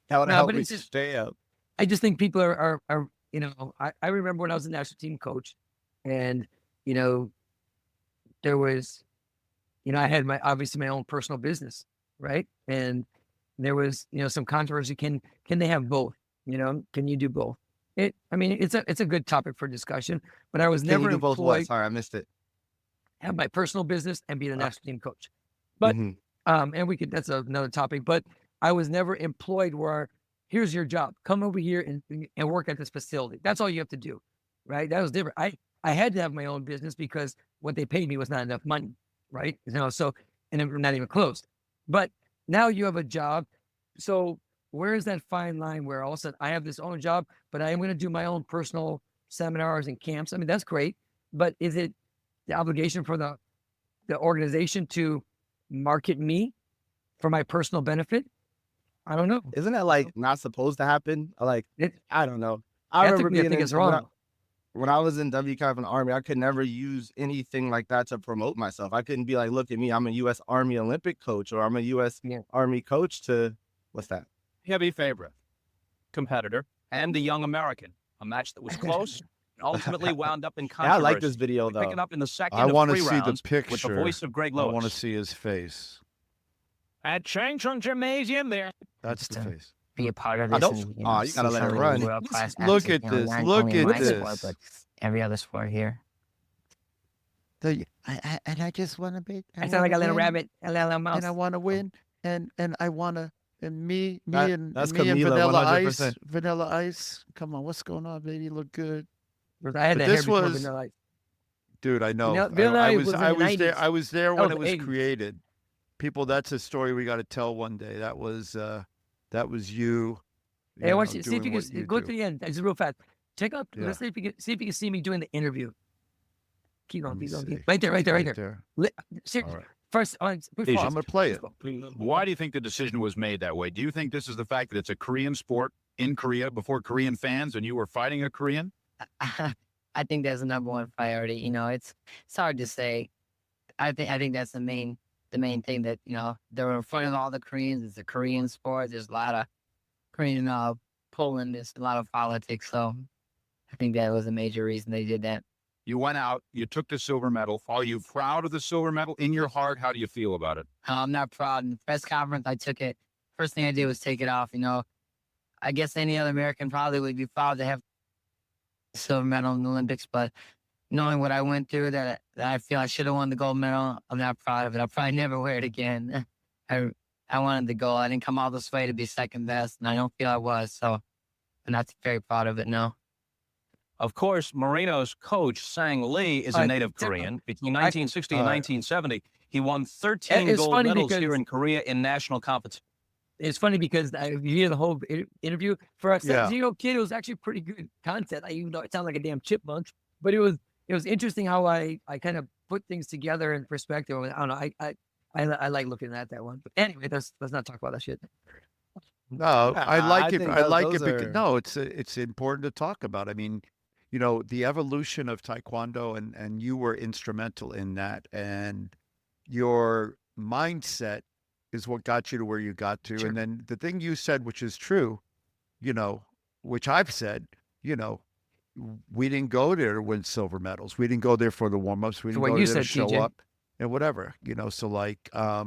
That would have helped me stay up. I just think people are I remember when I was a national team coach, and there was, I had obviously my own personal business, right? And there was some controversy. Can they have both? Can you do both? It's a good topic for discussion, but I was never Can you do both employed. what? Sorry, I missed it. Have my personal business and be the national team coach. But and that's another topic, but I was never employed where here's your job. Come over here and work at this facility. That's all you have to do. Right? That was different. I had to have my own business because what they paid me was not enough money. Right? So and we're not even closed. But now you have a job. So where is that fine line where all of a sudden I have this own job, but I am going to do my own personal seminars and camps? That's great. But is it the obligation for the organization to market me for my personal benefit? I don't know. Isn't that like not supposed to happen? Like, I don't know. I think it's wrong. When I was in WCAF and Army, I could never use anything like that to promote myself. I couldn't be like, look at me, I'm a U.S. Army Olympic coach, or I'm a U.S. Army coach to, what's that? Heavy favorite, competitor, and the young American. A match that was close and ultimately wound up in controversy. Yeah, I like this video, though. Picking up in the second I of want to 3 see the rounds picture. with the voice of Greg I Lewis. want to see his face. At Chang Chung Gymnasium there. That's the face. Be a part of I this. don't- And, oh, you see gotta let it some of run. the world-class Look athletes, at this, not look only in at my this. sport, but every other sport here. And I just want to be. I sound like a little rabbit, a little mouse. And I want to win, and I want to, and me That- and that's me and Camila, Vanilla 100%. Ice, Vanilla Ice. Come on, what's going on, baby? You look good, I had but that this hair before was- Vanilla Ice. dude. I know. Vanilla I Ice was was in I the was there. 90s. I was there That when was it was 80s. created. People, that's a story we got to tell one day. That was you. Hey, I want know, you see if you doing can what you go do. to the end. It's real fast. Check out. Yeah. Let's see if you can see me doing the interview. Keep Let on, me keep on, see. right there, right there, right Right there. there. Seriously, All right. first, Easy. I'm gonna play it. Why do you think the decision was made that way? Do you think this is the fact that it's a Korean sport in Korea before Korean fans and you were fighting a Korean? I think that's the number one priority. You know, it's hard to say. I think that's the main thing that, you know, they're in front of all the Koreans. It's a Korean sport. There's a lot of Korean pulling. There's a lot of politics. So I think that was a major reason they did that. You went out, you took the silver medal. Are you proud of the silver medal in your heart? How do you feel about it? I'm not proud. In the press conference, I took it. First thing I did was take it off. You know, I guess any other American probably would be proud to have a silver medal in the Olympics, but knowing what I went through, that I feel I should have won the gold medal, I'm not proud of it. I'll probably never wear it again. I wanted the gold. I didn't come all this way to be second best, and I don't feel I was. So I'm not very proud of it, no. Of course, Moreno's coach, Sang Lee, is a native Korean. Between 1960 and 1970, he won 13 It's gold funny medals because- here in Korea in national competition. It's funny because you hear the whole interview. For a Yeah. 17-year-old kid, it was actually pretty good content. Even though it sounded like a damn chipmunk, but it was interesting how I kind of put things together in perspective. I don't know. I like looking at that one. But anyway, let's not talk about that shit. No, Yeah, I like it. think I like it those because are- no, it's important to talk about. I mean, you know, the evolution of Taekwondo, and you were instrumental in that, and your mindset is what got you to where you got to. Sure. And then the thing you said, which is true, you know, which I've said, you know, we didn't go there to win silver medals. We didn't go there for the warm-ups. We For didn't what go you there to said, show TJ. up and whatever, you know. So like, I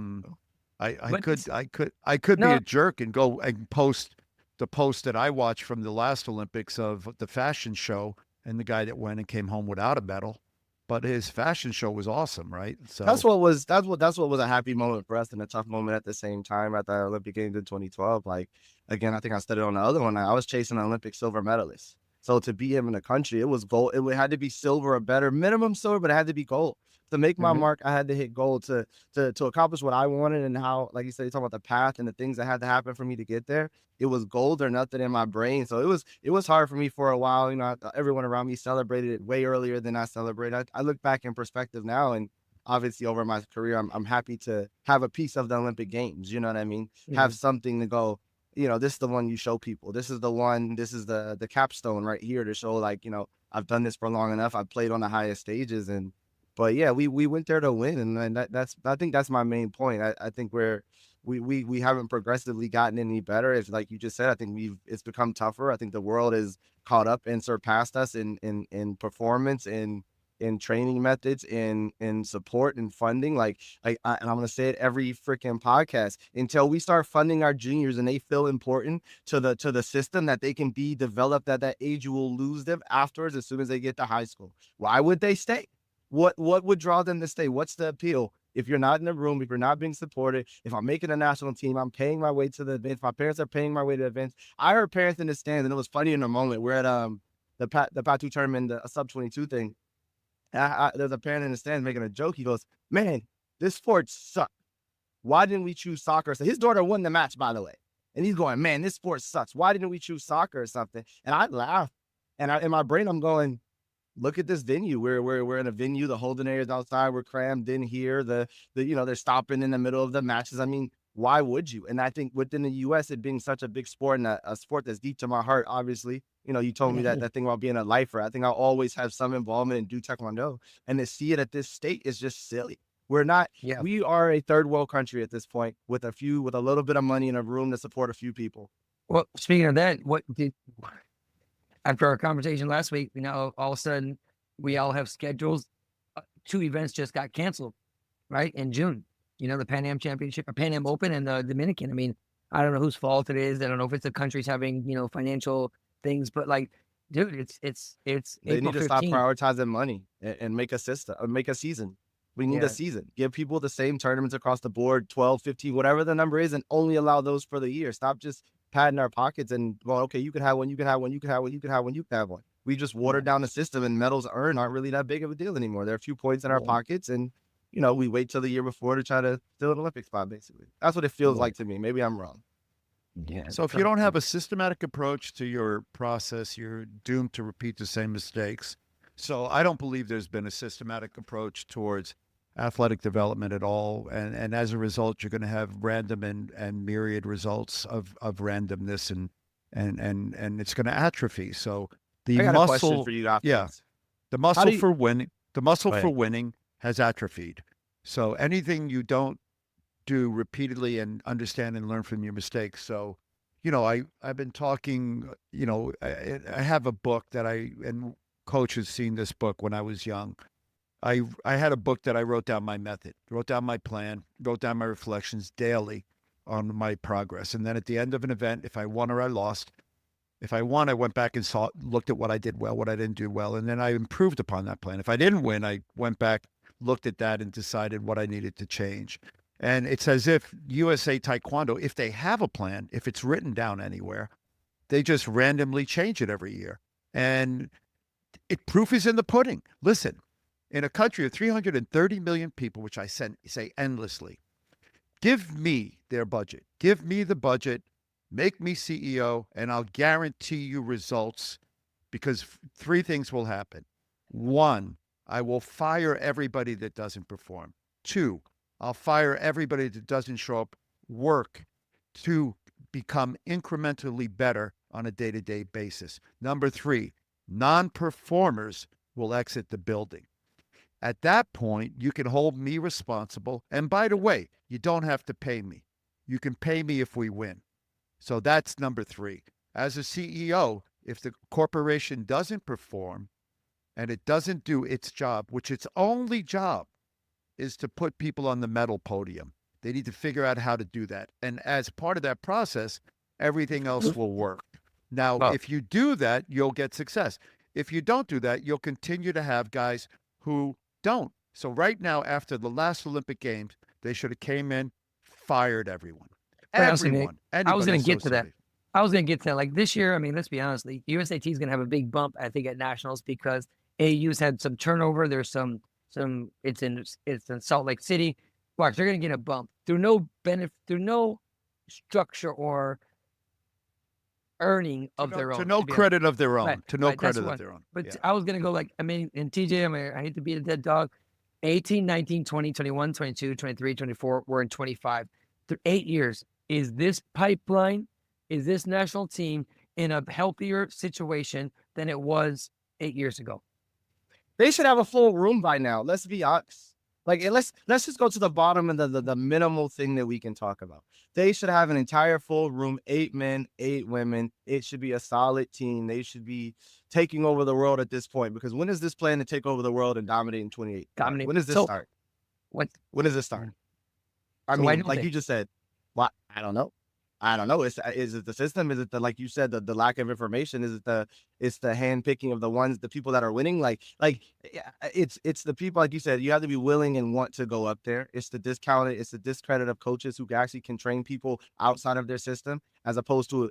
But could be No. a jerk and go and post the post that I watched from the last Olympics of the fashion show and the guy that went and came home without a medal, but his fashion show was awesome, right? So That's what was a happy moment for us and a tough moment at the same time at the Olympic Games in 2012. Like, again, I think I said it on the other one. I was chasing an Olympic silver medalist. So to beat him in the country, it was gold. It had to be silver or better, minimum silver, but it had to be gold. To make my mark, I had to hit gold to accomplish what I wanted, and how, like you said, you talk about the path and the things that had to happen for me to get there. It was gold or nothing in my brain. So it was hard for me for a while. You know, everyone around me celebrated it way earlier than I celebrated. I look back in perspective now, and obviously over my career, I'm happy to have a piece of the Olympic Games. You know what I mean? Have something to go, you know, this is the one you show people. This is the one, this is the capstone right here to show, like, you know, I've done this for long enough. I've played on the highest stages. But yeah, we went there to win. And I think that's my main point. I think we haven't progressively gotten any better. It's like you just said, I think it's become tougher. I think the world is caught up and surpassed us in performance, in training methods, in support and funding. And I'm gonna say it every freaking podcast, until we start funding our juniors and they feel important to the system, that they can be developed at that age, you will lose them afterwards as soon as they get to high school. Why would they stay? What would draw them to stay? What's the appeal? If you're not in the room, if you're not being supported, if I'm making a national team, I'm paying my way to the events. My parents are paying my way to events. I heard parents in the stands, and it was funny in the moment. We're at the Patu tournament, the sub-22 thing. There's a parent in the stands making a joke. He goes, "Man, this sport sucks. Why didn't we choose soccer?" So his daughter won the match, by the way. And he's going, "Man, this sport sucks. Why didn't we choose soccer or something?" And I laughed. And in my brain, I'm going, look at this venue. We're in a venue. The holding areas outside. We're crammed in here. They're stopping in the middle of the matches. I mean, why would you? And I think within the U.S., it being such a big sport and a sport that's deep to my heart, obviously, you know, you told me that thing about being a lifer. I think I'll always have some involvement in do Taekwondo. And to see it at this state is just silly. We're not. Yeah. We are a third world country at this point with a little bit of money and a room to support a few people. Well, speaking of that, after our conversation last week, you know, all of a sudden we all have schedules. 2 events just got canceled, right, in June. the Pan Am Championship or Pan Am Open and the Dominican. I mean, I don't know whose fault it is. I don't know if it's the country's having, financial things, but like, dude, it's They April need to stop 15th. prioritizing money and make a system, make a season. We need Yeah. a season. Give people the same tournaments across the board, 12, 15, whatever the number is, and only allow those for the year. Stop just padding our pockets and going, okay, you can have one, you can have one, you can have one, you can have one, you can have one. We just watered down the system, and medals earned aren't really that big of a deal anymore. There are a few points in our pockets, and we wait till the year before to try to steal an Olympic spot, basically. That's what it feels like to me. Maybe I'm wrong. Yeah. So if you don't have a systematic approach to your process, you're doomed to repeat the same mistakes. So I don't believe there's been a systematic approach towards athletic development at all. And as a result, you're going to have random and myriad results of randomness and it's going to atrophy. So the I got a question muscle, for you after yeah, this. the muscle do you- for winning, the muscle Right. for winning has atrophied. So anything you don't do repeatedly and understand and learn from your mistakes. So, I've been talking, I have a book that and Coach has seen this book when I was young. I had a book that I wrote down my method, wrote down my plan, wrote down my reflections daily on my progress. And then at the end of an event, if I won or I lost, if I won, I went back and looked at what I did well, what I didn't do well, and then I improved upon that plan. If I didn't win, I went back, looked at that, and decided what I needed to change. And it's as if USA Taekwondo, if they have a plan, if it's written down anywhere, they just randomly change it every year. And proof is in the pudding. Listen, in a country of 330 million people, which I say endlessly, give me their budget. Give me the budget. Make me CEO, and I'll guarantee you results, because three things will happen. One, I will fire everybody that doesn't perform. Two, I'll fire everybody that doesn't show up work to become incrementally better on a day-to-day basis. Number three, non-performers will exit the building. At that point, you can hold me responsible. And by the way, you don't have to pay me. You can pay me if we win. So that's number three. As a CEO, if the corporation doesn't perform and it doesn't do its job, which its only job is to put people on the medal podium, they need to figure out how to do that. And as part of that process, everything else will work. Now, if you do that, you'll get success. If you don't do that, you'll continue to have guys who don't. So right now, after the last Olympic Games, they should have came in, fired everyone. But honestly, Nick, Everyone. I was going to Anybody get to that. associated. I was going to get to that. Like this year, I mean, let's be honest, the USAT is going to have a big bump, I think, at nationals because AU's had some turnover. There's some. It's in Salt Lake City. Watch, they're going to get a bump through no benefit, through no structure or earning of their own. To no be honest. credit of their own. Right, To no right, that's credit one. of their own. But Yeah. I was going to go and TJ, I hate to be a dead dog. 18, 19, 20, 21, 22, 23, 24, we're in 25. Through 8 years, is this pipeline, is this national team in a healthier situation than it was 8 years ago? They should have a full room by now. Let's be honest. Like, let's just go to the bottom and the minimal thing that we can talk about. They should have an entire full room, 8 men, 8 women. It should be a solid team. They should be taking over the world at this point, because when is this plan to take over the world and dominate in 28? Dominate. When does this So, start? When does this start? I So why mean, don't like they? you just said, what? I don't know. Is it the system? Is it the, like you said, the lack of information? Is it it's the hand picking of the people that are winning? Like yeah, it's the people, like you said, you have to be willing and want to go up there. It's the discounted, it's the discredit of coaches who actually can train people outside of their system, as opposed to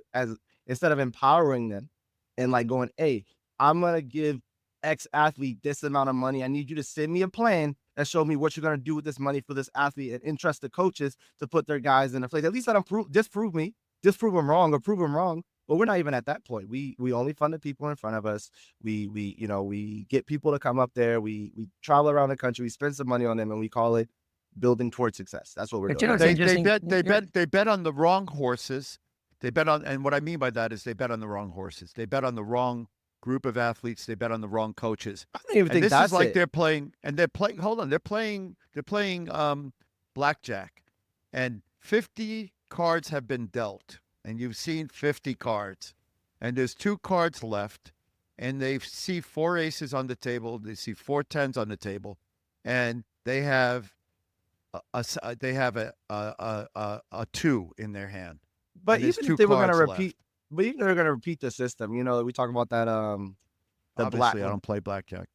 instead of empowering them and like going, hey, I'm going to give X athlete this amount of money. I need you to send me a plan and show me what you're going to do with this money for this athlete, and entrust the coaches to put their guys in a place. At least let them disprove them wrong or prove them wrong. But we're not even at that point. We only fund the people in front of us. We get people to come up there. We travel around the country. We spend some money on them, and we call it building towards success. That's what we're But you doing. know, it's They interesting. they bet on the wrong horses. They bet on, and what I mean by that is they bet on the wrong horses. They bet on the wrong group of athletes. They bet on the wrong coaches. I don't even And think this that's is like it. they're playing hold on, they're playing blackjack, and 50 cards have been dealt, and you've seen 50 cards, and there's 2 cards left, and they see 4 aces on the table, they see 4 tens on the table, and they have they have a 2 in their hand. But And there's even 2 if they were going to cards left. repeat, but even if they're going to repeat the system, you know, we talk about that, the Obviously, black, I don't play blackjack.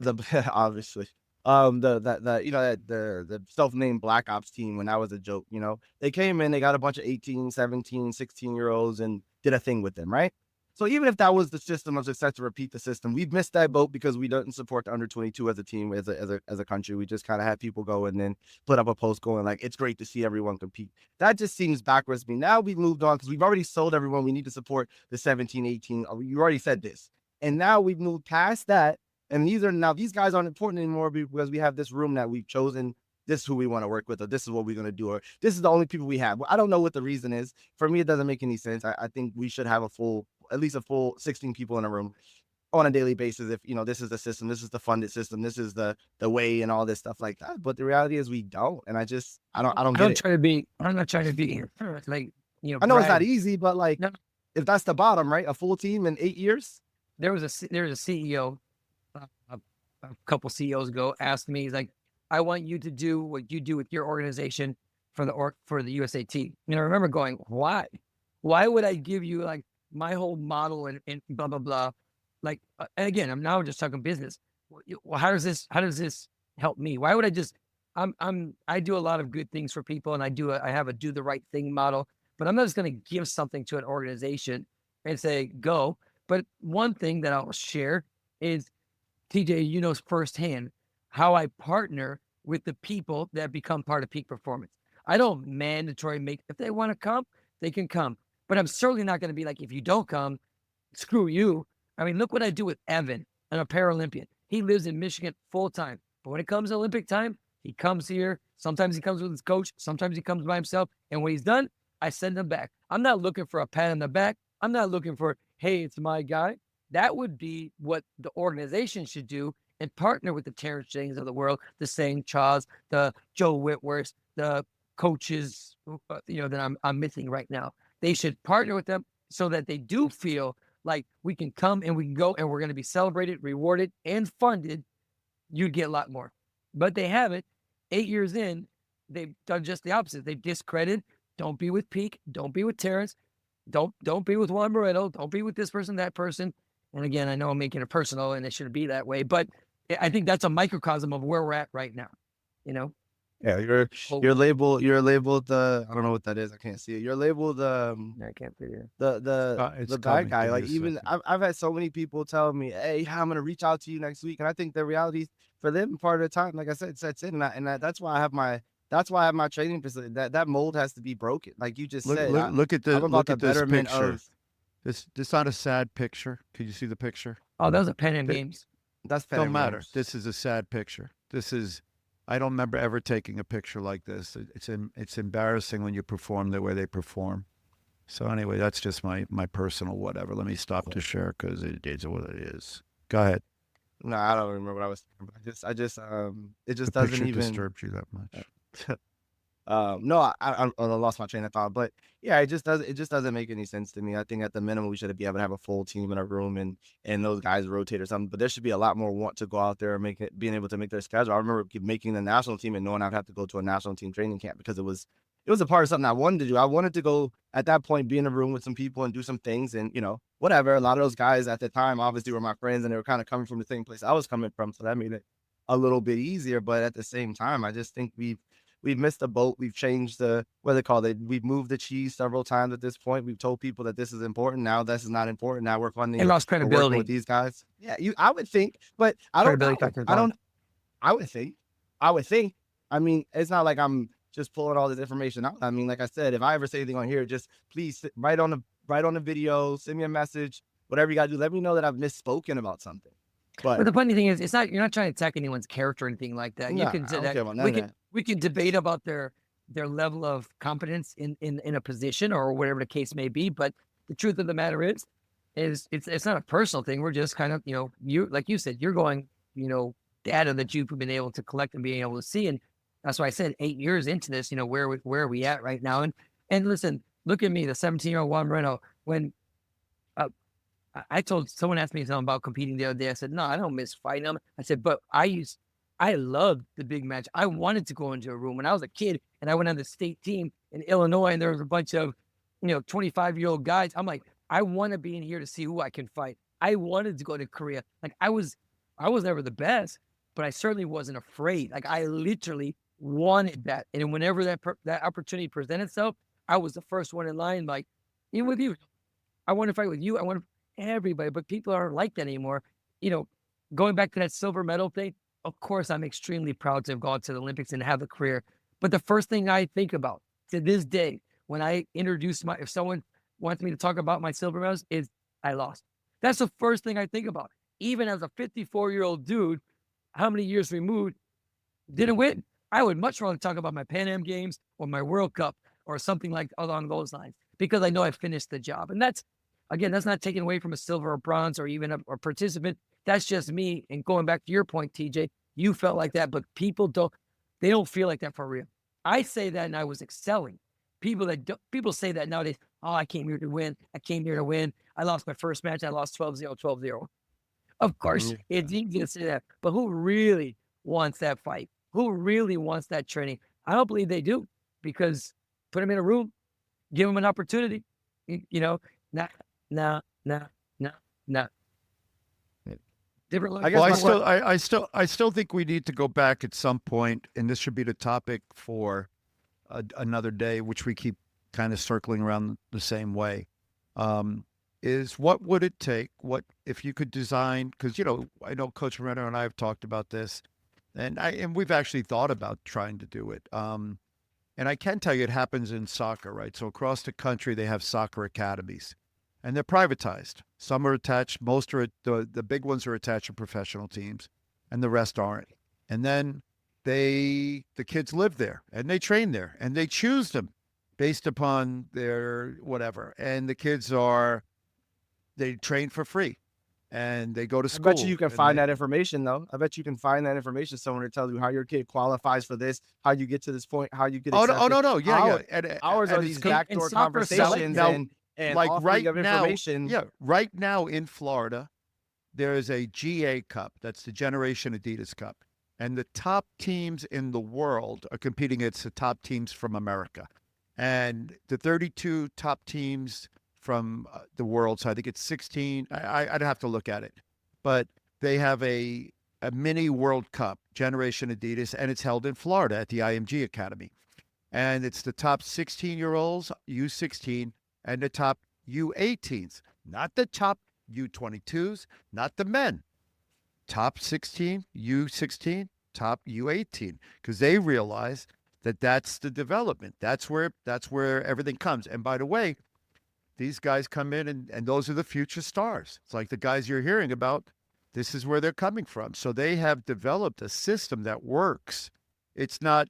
the obviously, the you know, that the self-named Black Ops team, when that was a joke, you know, they came in, they got a bunch of 18, 17, 16-year-olds and did a thing with them, right? So even if that was the system of success to repeat the system, we've missed that boat because we don't support the under 22 as a team, as a country. We just kind of had people go and then put up a post going like, it's great to see everyone compete. That just seems backwards to me. Now we've moved on because we've already sold everyone. We need to support the 17, 18. You already said this. And now we've moved past that. And these guys aren't important anymore because we have this room that we've chosen. This is who we want to work with, or this is what we're going to do, or this is the only people we have. I don't know what the reason is. For me, it doesn't make any sense. I think we should have at least a full 16 people in a room on a daily basis. If, you know, this is the system, this is the funded system, this is the way and all this stuff like that. But the reality is we don't. And I don't get it. I'm not trying to be like, you know, I know it's brag. not easy, but like, No. if that's the bottom, right? A full team in 8 years. There was a CEO a couple CEOs ago asked me, he's like, I want you to do what you do with your organization for the USA team. And I remember going, why? Why would I give you like my whole model and blah blah blah? Like, and again, I'm now just talking business. Well, how does this help me? Why would I just? I do a lot of good things for people, and I have a do the right thing model. But I'm not just going to give something to an organization and say go. But one thing that I'll share is, TJ, you know firsthand how I partner with the people that become part of Peak Performance. I don't mandatory make, if they want to come, they can come. But I'm certainly not going to be like, if you don't come, screw you. I mean, look what I do with Evan, a Paralympian. He lives in Michigan full time. But when it comes to Olympic time, he comes here. Sometimes he comes with his coach. Sometimes he comes by himself. And when he's done, I send him back. I'm not looking for a pat on the back. I'm not looking for, hey, it's my guy. That would be what the organization should do, and partner with the Terrence James of the world, the St. Charles, the Joe Whitworths, the coaches, you know, that I'm missing right now. They should partner with them so that they do feel like we can come and we can go and we're going to be celebrated, rewarded, and funded. You'd get a lot more. But they haven't. 8 years in, they've done just the opposite. They've discredited. Don't be with Peak. Don't be with Terrence. Don't be with Juan Moreno. Don't be with this person, that person. And again, I know I'm making it personal and it shouldn't be that way, but I think that's a microcosm of where we're at right now. You know? Yeah, you're labeled I don't know what that is. I can't see it. You're labeled I can't see it. It's the bad coming. guy. Give me Like, a even second. I've had so many people tell me, hey, I'm gonna reach out to you next week. And I think the reality for them part of the time, like I said, sets in. That's why I have my training facility. That mold has to be broken. Like you just said. Look at I'm about the this betterment picture. of This not a sad picture. Can you see the picture? Oh, that was a pen and games. that's Don't matter. Ramos. This is a sad picture. I don't remember ever taking a picture like this. It's embarrassing when you perform the way they perform. So anyway, that's just my personal whatever. Let me stop to share because it is what it is. Go ahead. No, I don't remember what I was thinking about. It just The doesn't picture even disturbed you that much. no, I lost my train of thought, but yeah, it just doesn't make any sense to me. I think at the minimum we should be able to have a full team in a room and those guys rotate or something. But there should be a lot more want to go out there and being able to make their schedule. I remember making the national team and knowing I'd have to go to a national team training camp because it was a part of something I wanted to do. I wanted to go at that point, be in a room with some people and do some things and, you know, whatever. A lot of those guys at the time obviously were my friends and they were kind of coming from the same place I was coming from, so that made it a little bit easier. But at the same time, I just think we've missed the boat. We've changed we've moved the cheese several times at this point. We've told people that this is important. Now this is not important. Now we're funding. They lost we're working credibility. with these guys. Yeah, I would think, but I don't. Credibility factor I gone. don't. I would think. I mean, it's not like I'm just pulling all this information out. I mean, like I said, if I ever say anything on here, just please write on the video, send me a message, whatever you gotta do. Let me know that I've misspoken about something. But the funny thing is, you're not trying to attack anyone's character or anything like that. You Nah, can I say don't that care about none of that. we can debate about their level of competence in a position or whatever the case may be. But the truth of the matter is it's not a personal thing. We're just kind of, you know, you like you said, you're going, you know, data that you've been able to collect and being able to see. And that's why I said 8 years into this, you know, where are we at right now? And listen, look at me, the 17-year-old Juan Moreno. When I told someone asked me something about competing the other day, I said, no, I don't miss fighting them. I said, but I used I loved the big match. I wanted to go into a room when I was a kid and I went on the state team in Illinois and there was a bunch of, 25-year-old guys. I'm like, I want to be in here to see who I can fight. I wanted to go to Korea. Like I was never the best, but I certainly wasn't afraid. Like I literally wanted that. And whenever that opportunity presented itself, I was the first one in line. Like, even with you, I want to fight with you. I want everybody, but people aren't like that anymore. Going back to that silver medal thing, of course, I'm extremely proud to have gone to the Olympics and have a career. But the first thing I think about to this day, when I introduce if someone wants me to talk about my silver medals, is I lost. That's the first thing I think about. Even as a 54-year-old dude, how many years removed, didn't win. I would much rather talk about my Pan Am Games or my World Cup or something like along those lines, because I know I finished the job. And that's not taken away from a silver or bronze or even a participant. That's just me. And going back to your point, TJ, you felt like that, but people don't feel like that for real. I say that and I was excelling. People say that nowadays, oh, I came here to win. I came here to win. I lost my first match. I lost 12-0, 12-0. Of course, it's easy to say that, but who really wants that fight? Who really wants that training? I don't believe they do, because put them in a room, give them an opportunity. Nah. Different. I guess Well, I still think we need to go back at some point, and this should be the topic for another day, which we keep kind of circling around the same way. Is what would it take? What if you could design? Because I know Coach Moreno and I have talked about this, and we've actually thought about trying to do it. And I can tell you, it happens in soccer, right? So across the country, they have soccer academies, and they're privatized. Some are attached. Most are the big ones are attached to professional teams, and the rest aren't. And then the kids live there, and they train there, and they choose them based upon their whatever. And the kids they train for free, and they go to school. I bet you can find that information, though. I bet you can find that information. Someone to tell you how your kid qualifies for this, how you get to this point, how you get accepted. Oh no, yeah. Ours are these backdoor conversations and like right of information. Right now in Florida, there is a GA Cup. That's the Generation Adidas Cup. And the top teams in the world are competing against the top teams from America. And the 32 top teams from the world, so I think it's 16. I'd have to look at it. But they have a mini World Cup, Generation Adidas, and it's held in Florida at the IMG Academy. And it's the top 16-year-olds, U16, and the top U18s, not the top U22s, not the men. Top 16, U16, top U18, because they realize that that's the development. That's where everything comes. And by the way, these guys come in and those are the future stars. It's like the guys you're hearing about. This is where they're coming from. So they have developed a system that works. It's not,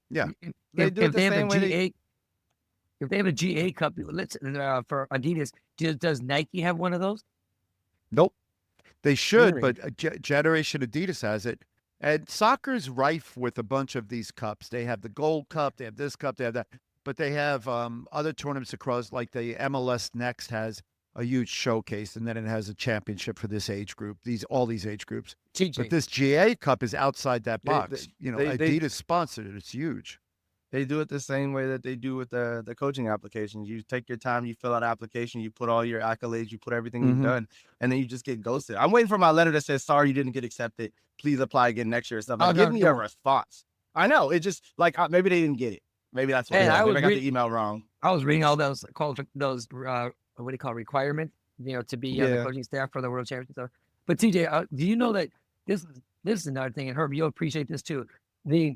yeah. If they have a GA Cup, for Adidas, does Nike have one of those? Nope. They should, but Generation Adidas has it. And soccer's rife with a bunch of these cups. They have the Gold Cup, they have this cup, they have that. But they have other tournaments across, like the MLS Next has a huge showcase, and then it has a championship for this age group, all these age groups. But this GA Cup is outside that box. Adidas sponsored it. It's huge. They do it the same way that they do with the coaching applications. You take your time, you fill out an application, you put all your accolades, you put everything you've done, and then you just get ghosted. I'm waiting for my letter that says, sorry, you didn't get accepted. Please apply again next year or something. Give me a response. I know. It's just like maybe they didn't get it. Maybe that's what it is. Maybe I got the email wrong. I was reading all those what do you call requirements, to be on the coaching staff for the World Championship. But TJ, do you know that this is another thing, and Herb, you'll appreciate this too. The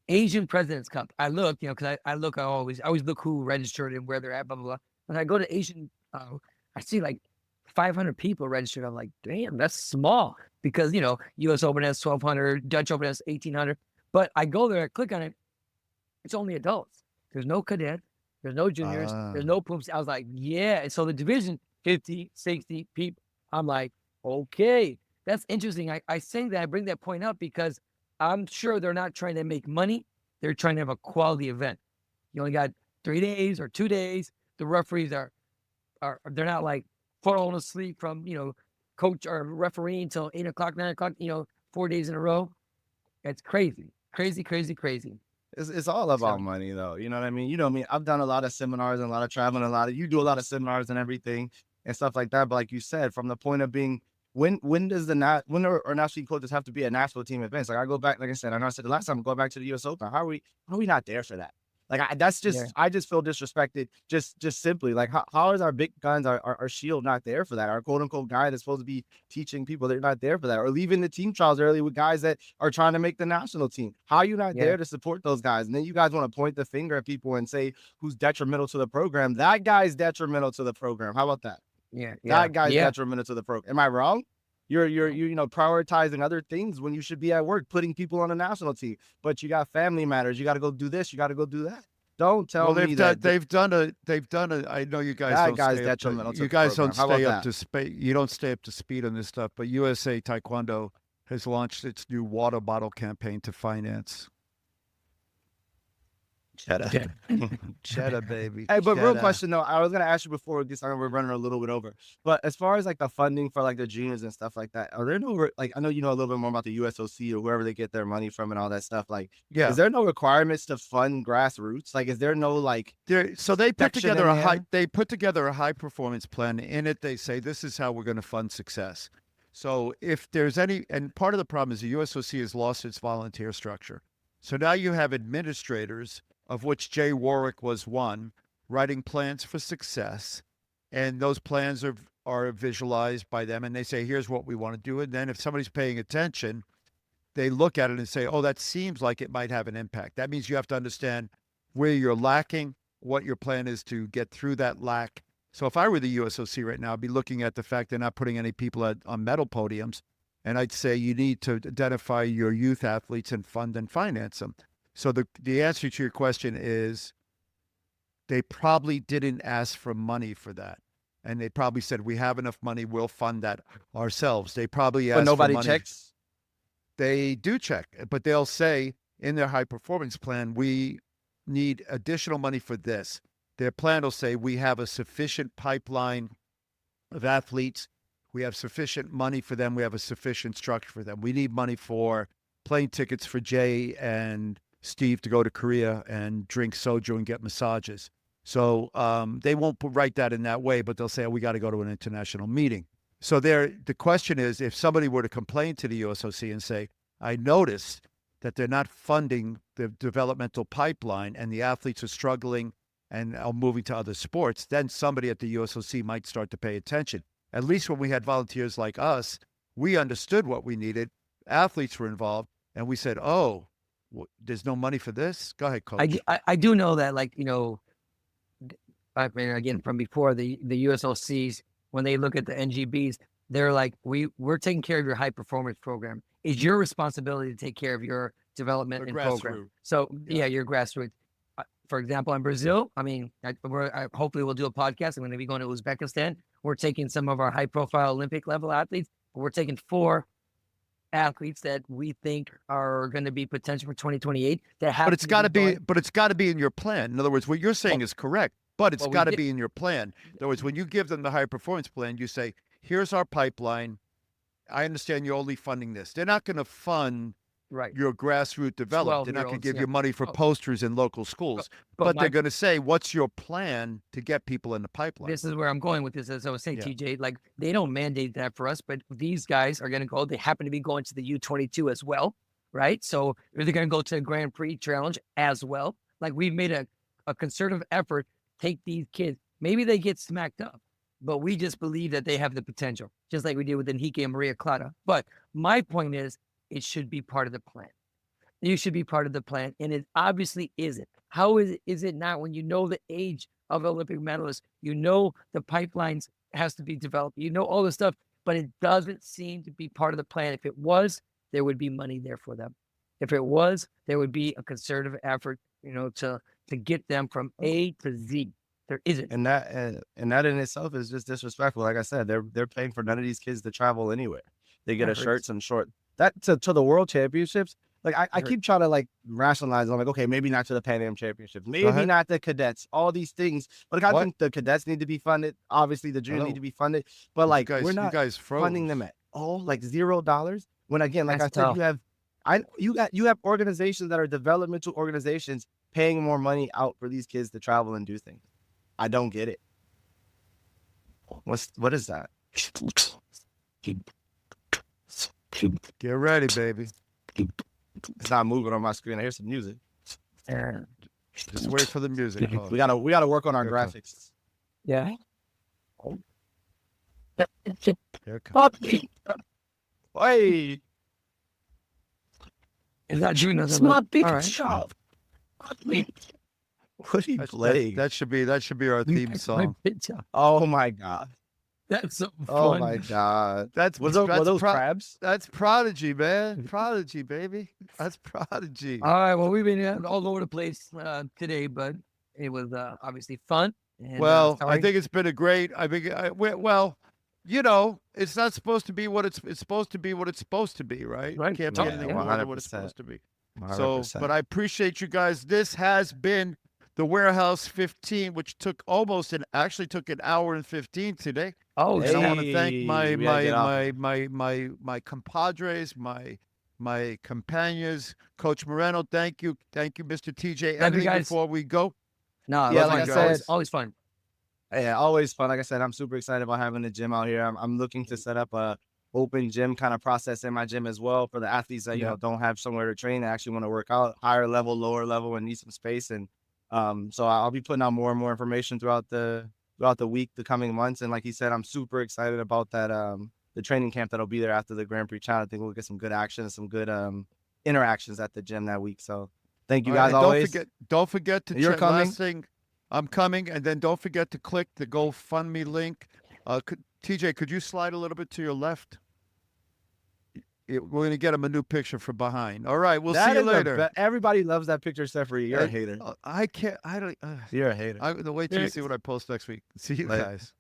Asian President's Cup. I look, because I always look who registered and where they're at, blah, blah, blah. When I go to Asian, I see like 500 people registered. I'm like, damn, that's small, because, U.S. Open has 1,200, Dutch Open has 1,800. But I go there, I click on it. It's only adults. There's no cadet. There's no juniors. There's no poops. I was like, yeah. And so the division, 50, 60 people. I'm like, okay, that's interesting. I say that, I bring that point up because I'm sure they're not trying to make money. They're trying to have a quality event. You only got 3 days or 2 days. The referees they're not like falling asleep from, coach or referee until 8 o'clock, 9 o'clock, 4 days in a row. It's crazy, crazy, crazy, crazy. It's all about So, money, though. You know what I mean? You know me. I've done a lot of seminars and a lot of traveling, you do a lot of seminars and everything and stuff like that. But like you said, from the point of being, when does when are national coaches have to be at national team events? Like I go back, like I said, I know I said the last time, go back to the U.S. Open. How are we not there for that? Like yeah, I just feel disrespected. Just simply like how is our big guns, our shield not there for that? Our quote unquote guy that's supposed to be teaching people, they're not there for that, or leaving the team trials early with guys that are trying to make the national team. How are you not yeah, there to support those guys? And then you guys want to point the finger at people and say who's detrimental to the program. That guy's detrimental to the program. How about that? yeah, yeah, That guy's yeah. detrimental to the program. Am I wrong? You know, prioritizing other things when you should be at work, putting people on a national team. But you got family matters. You got to go do this. You got to go do that. Don't tell Well, me that they've done a. I know you guys that don't guy's stay up to, detrimental to you the guys program. don't How about stay up that? to speed. You don't stay up to speed on this stuff. But USA Taekwondo has launched its new water bottle campaign to finance. Cheddar. Cheddar, baby. Hey, but real Cheddar. question though, I was gonna ask you before this. I know we're running a little bit over, but as far as like the funding for like the juniors and stuff like that, are there no like I know you know a little bit more about the USOC or wherever they get their money from and all that stuff. Like, Yeah. is there no requirements to fund grassroots? Like, is there no like So they put section together in a high performance plan. In it, they say this is how we're going to fund success. So if there's any, and part of the problem is the USOC has lost its volunteer structure. So now you have administrators, of which Jay Warwick was one, writing plans for success, and those plans are visualized by them, and they say, here's what we want to do. And then if somebody's paying attention, they look at it and say, oh, that seems like it might have an impact. That means you have to understand where you're lacking, what your plan is to get through that lack. So if I were the USOC right now, I'd be looking at the fact they're not putting any people on medal podiums. And I'd say you need to identify your youth athletes and fund and finance them. So the answer to your question is they probably didn't ask for money for that. And they probably said, we have enough money, we'll fund that ourselves. They probably asked but nobody for money. checks? They do check, but they'll say in their high performance plan, we need additional money for this. Their plan will say, we have a sufficient pipeline of athletes. We have sufficient money for them. We have a sufficient structure for them. We need money for plane tickets for Jay and Steve to go to Korea and drink soju and get massages. So they won't write that in that way, but they'll say, oh, we got to go to an international meeting. So the question is, if somebody were to complain to the USOC and say, I noticed that they're not funding the developmental pipeline and the athletes are struggling and are moving to other sports, then somebody at the USOC might start to pay attention. At least when we had volunteers like us, we understood what we needed. Athletes were involved, and we said, oh, there's no money for this? Go ahead, Coach. I do know that, like, you know, I mean, again, from before the USOCs, when they look at the NGBs, they're like, we're taking care of your high performance program. It's your responsibility to take care of your development and program. Grassroots. So yeah, your grassroots. For example, in Brazil, I mean, hopefully we'll do a podcast. I'm going to be going to Uzbekistan. We're taking some of our high profile Olympic level athletes. We're taking 4 athletes that we think are going to be potential for 2028 that have But it's got to be in your plan. In other words, what you're saying is correct, but it's got to be in your plan. In other words, when you give them the high performance plan, you say, here's our pipeline. I understand you're only funding this. They're not going to fund right your grassroots development. They're not going to give you money for posters in local schools, but they're going to say, what's your plan to get people in the pipeline? This is where I'm going with this. As I was saying, Yeah. TJ, like, they don't mandate that for us, but these guys are going to go. They happen to be going to the U22 as well, right? So they're going to go to the Grand Prix Challenge as well. Like, we've made a concerted effort, take these kids. Maybe they get smacked up, but we just believe that they have the potential, just like we did with Enrique and Maria Clara. But my point is, it should be part of the plan. You should be part of the plan, and it obviously isn't. How is it not when you know the age of Olympic medalists? You know the pipelines has to be developed. You know all this stuff, but it doesn't seem to be part of the plan. If it was, there would be money there for them. If it was, there would be a concerted effort, you know, to get them from A to Z. There isn't. And that in itself is just disrespectful. Like I said, they're paying for none of these kids to travel anywhere. They get a shirt, some short. That to the World Championships. Like I keep trying to like rationalize. I'm like, okay, maybe not to the Pan Am Championships, maybe not the cadets, all these things. But like, I think the cadets need to be funded. Obviously, the juniors need to be funded. But like, we're not funding them at all, like $0. When again, like I said, you have You have organizations that are developmental organizations paying more money out for these kids to travel and do things. I don't get it. What is that? Get ready, baby. It's not moving on my screen. I hear some music. Just wait for the music. Oh, We gotta work on our Here it comes. graphics. Yeah. here it comes. Hey, Is that doing nothing? It's my big All right. job. what are you playing? That should be our theme song. Oh my god. That's so fun. Oh my god. That's were those Pro- crabs? That's Prodigy, man. Prodigy, baby. That's Prodigy. All right. Well, we've been all over the place today, but it was obviously fun. And, Well, I sorry. think it's been a great. Well, you know, it's not supposed to be what it's supposed to be. What it's supposed to be, right? Right. Can't be Yeah, anything more than what it's 100%. supposed to be. So, 100%. but I appreciate you guys. This has been the Warehouse 15, which actually took an hour and 15 today. Oh, And I yeah. want to thank Hey, my we gotta get off. my compadres, my companions, Coach Moreno. Thank you, Mr. TJ. Love you Anything guys. before we go? No, Yeah, that's like fun. I Always- said- always fun. Yeah, always fun. Like I said, I'm super excited about having the gym out here. I'm looking to set up a open gym kind of process in my gym as well for the athletes that, you know, don't have somewhere to train and actually want to work out higher level, lower level, and need some space. And so I'll be putting out more and more information throughout the week, the coming months. And like he said, I'm super excited about that the training camp that'll be there after the Grand Prix Challenge. I think we'll get some good action and some good interactions at the gym that week. So thank you All right, guys and always. Don't forget to You're check coming? last thing. I'm coming, and then don't forget to click the GoFundMe link. TJ, could you slide a little bit to your left? We're going to get him a new picture for behind. All right, we'll see That you is the later. everybody loves that picture except for you. You're a Hey, hater. I can't. I don't. You're a hater. Wait till you see what I post next week. See you Later. guys.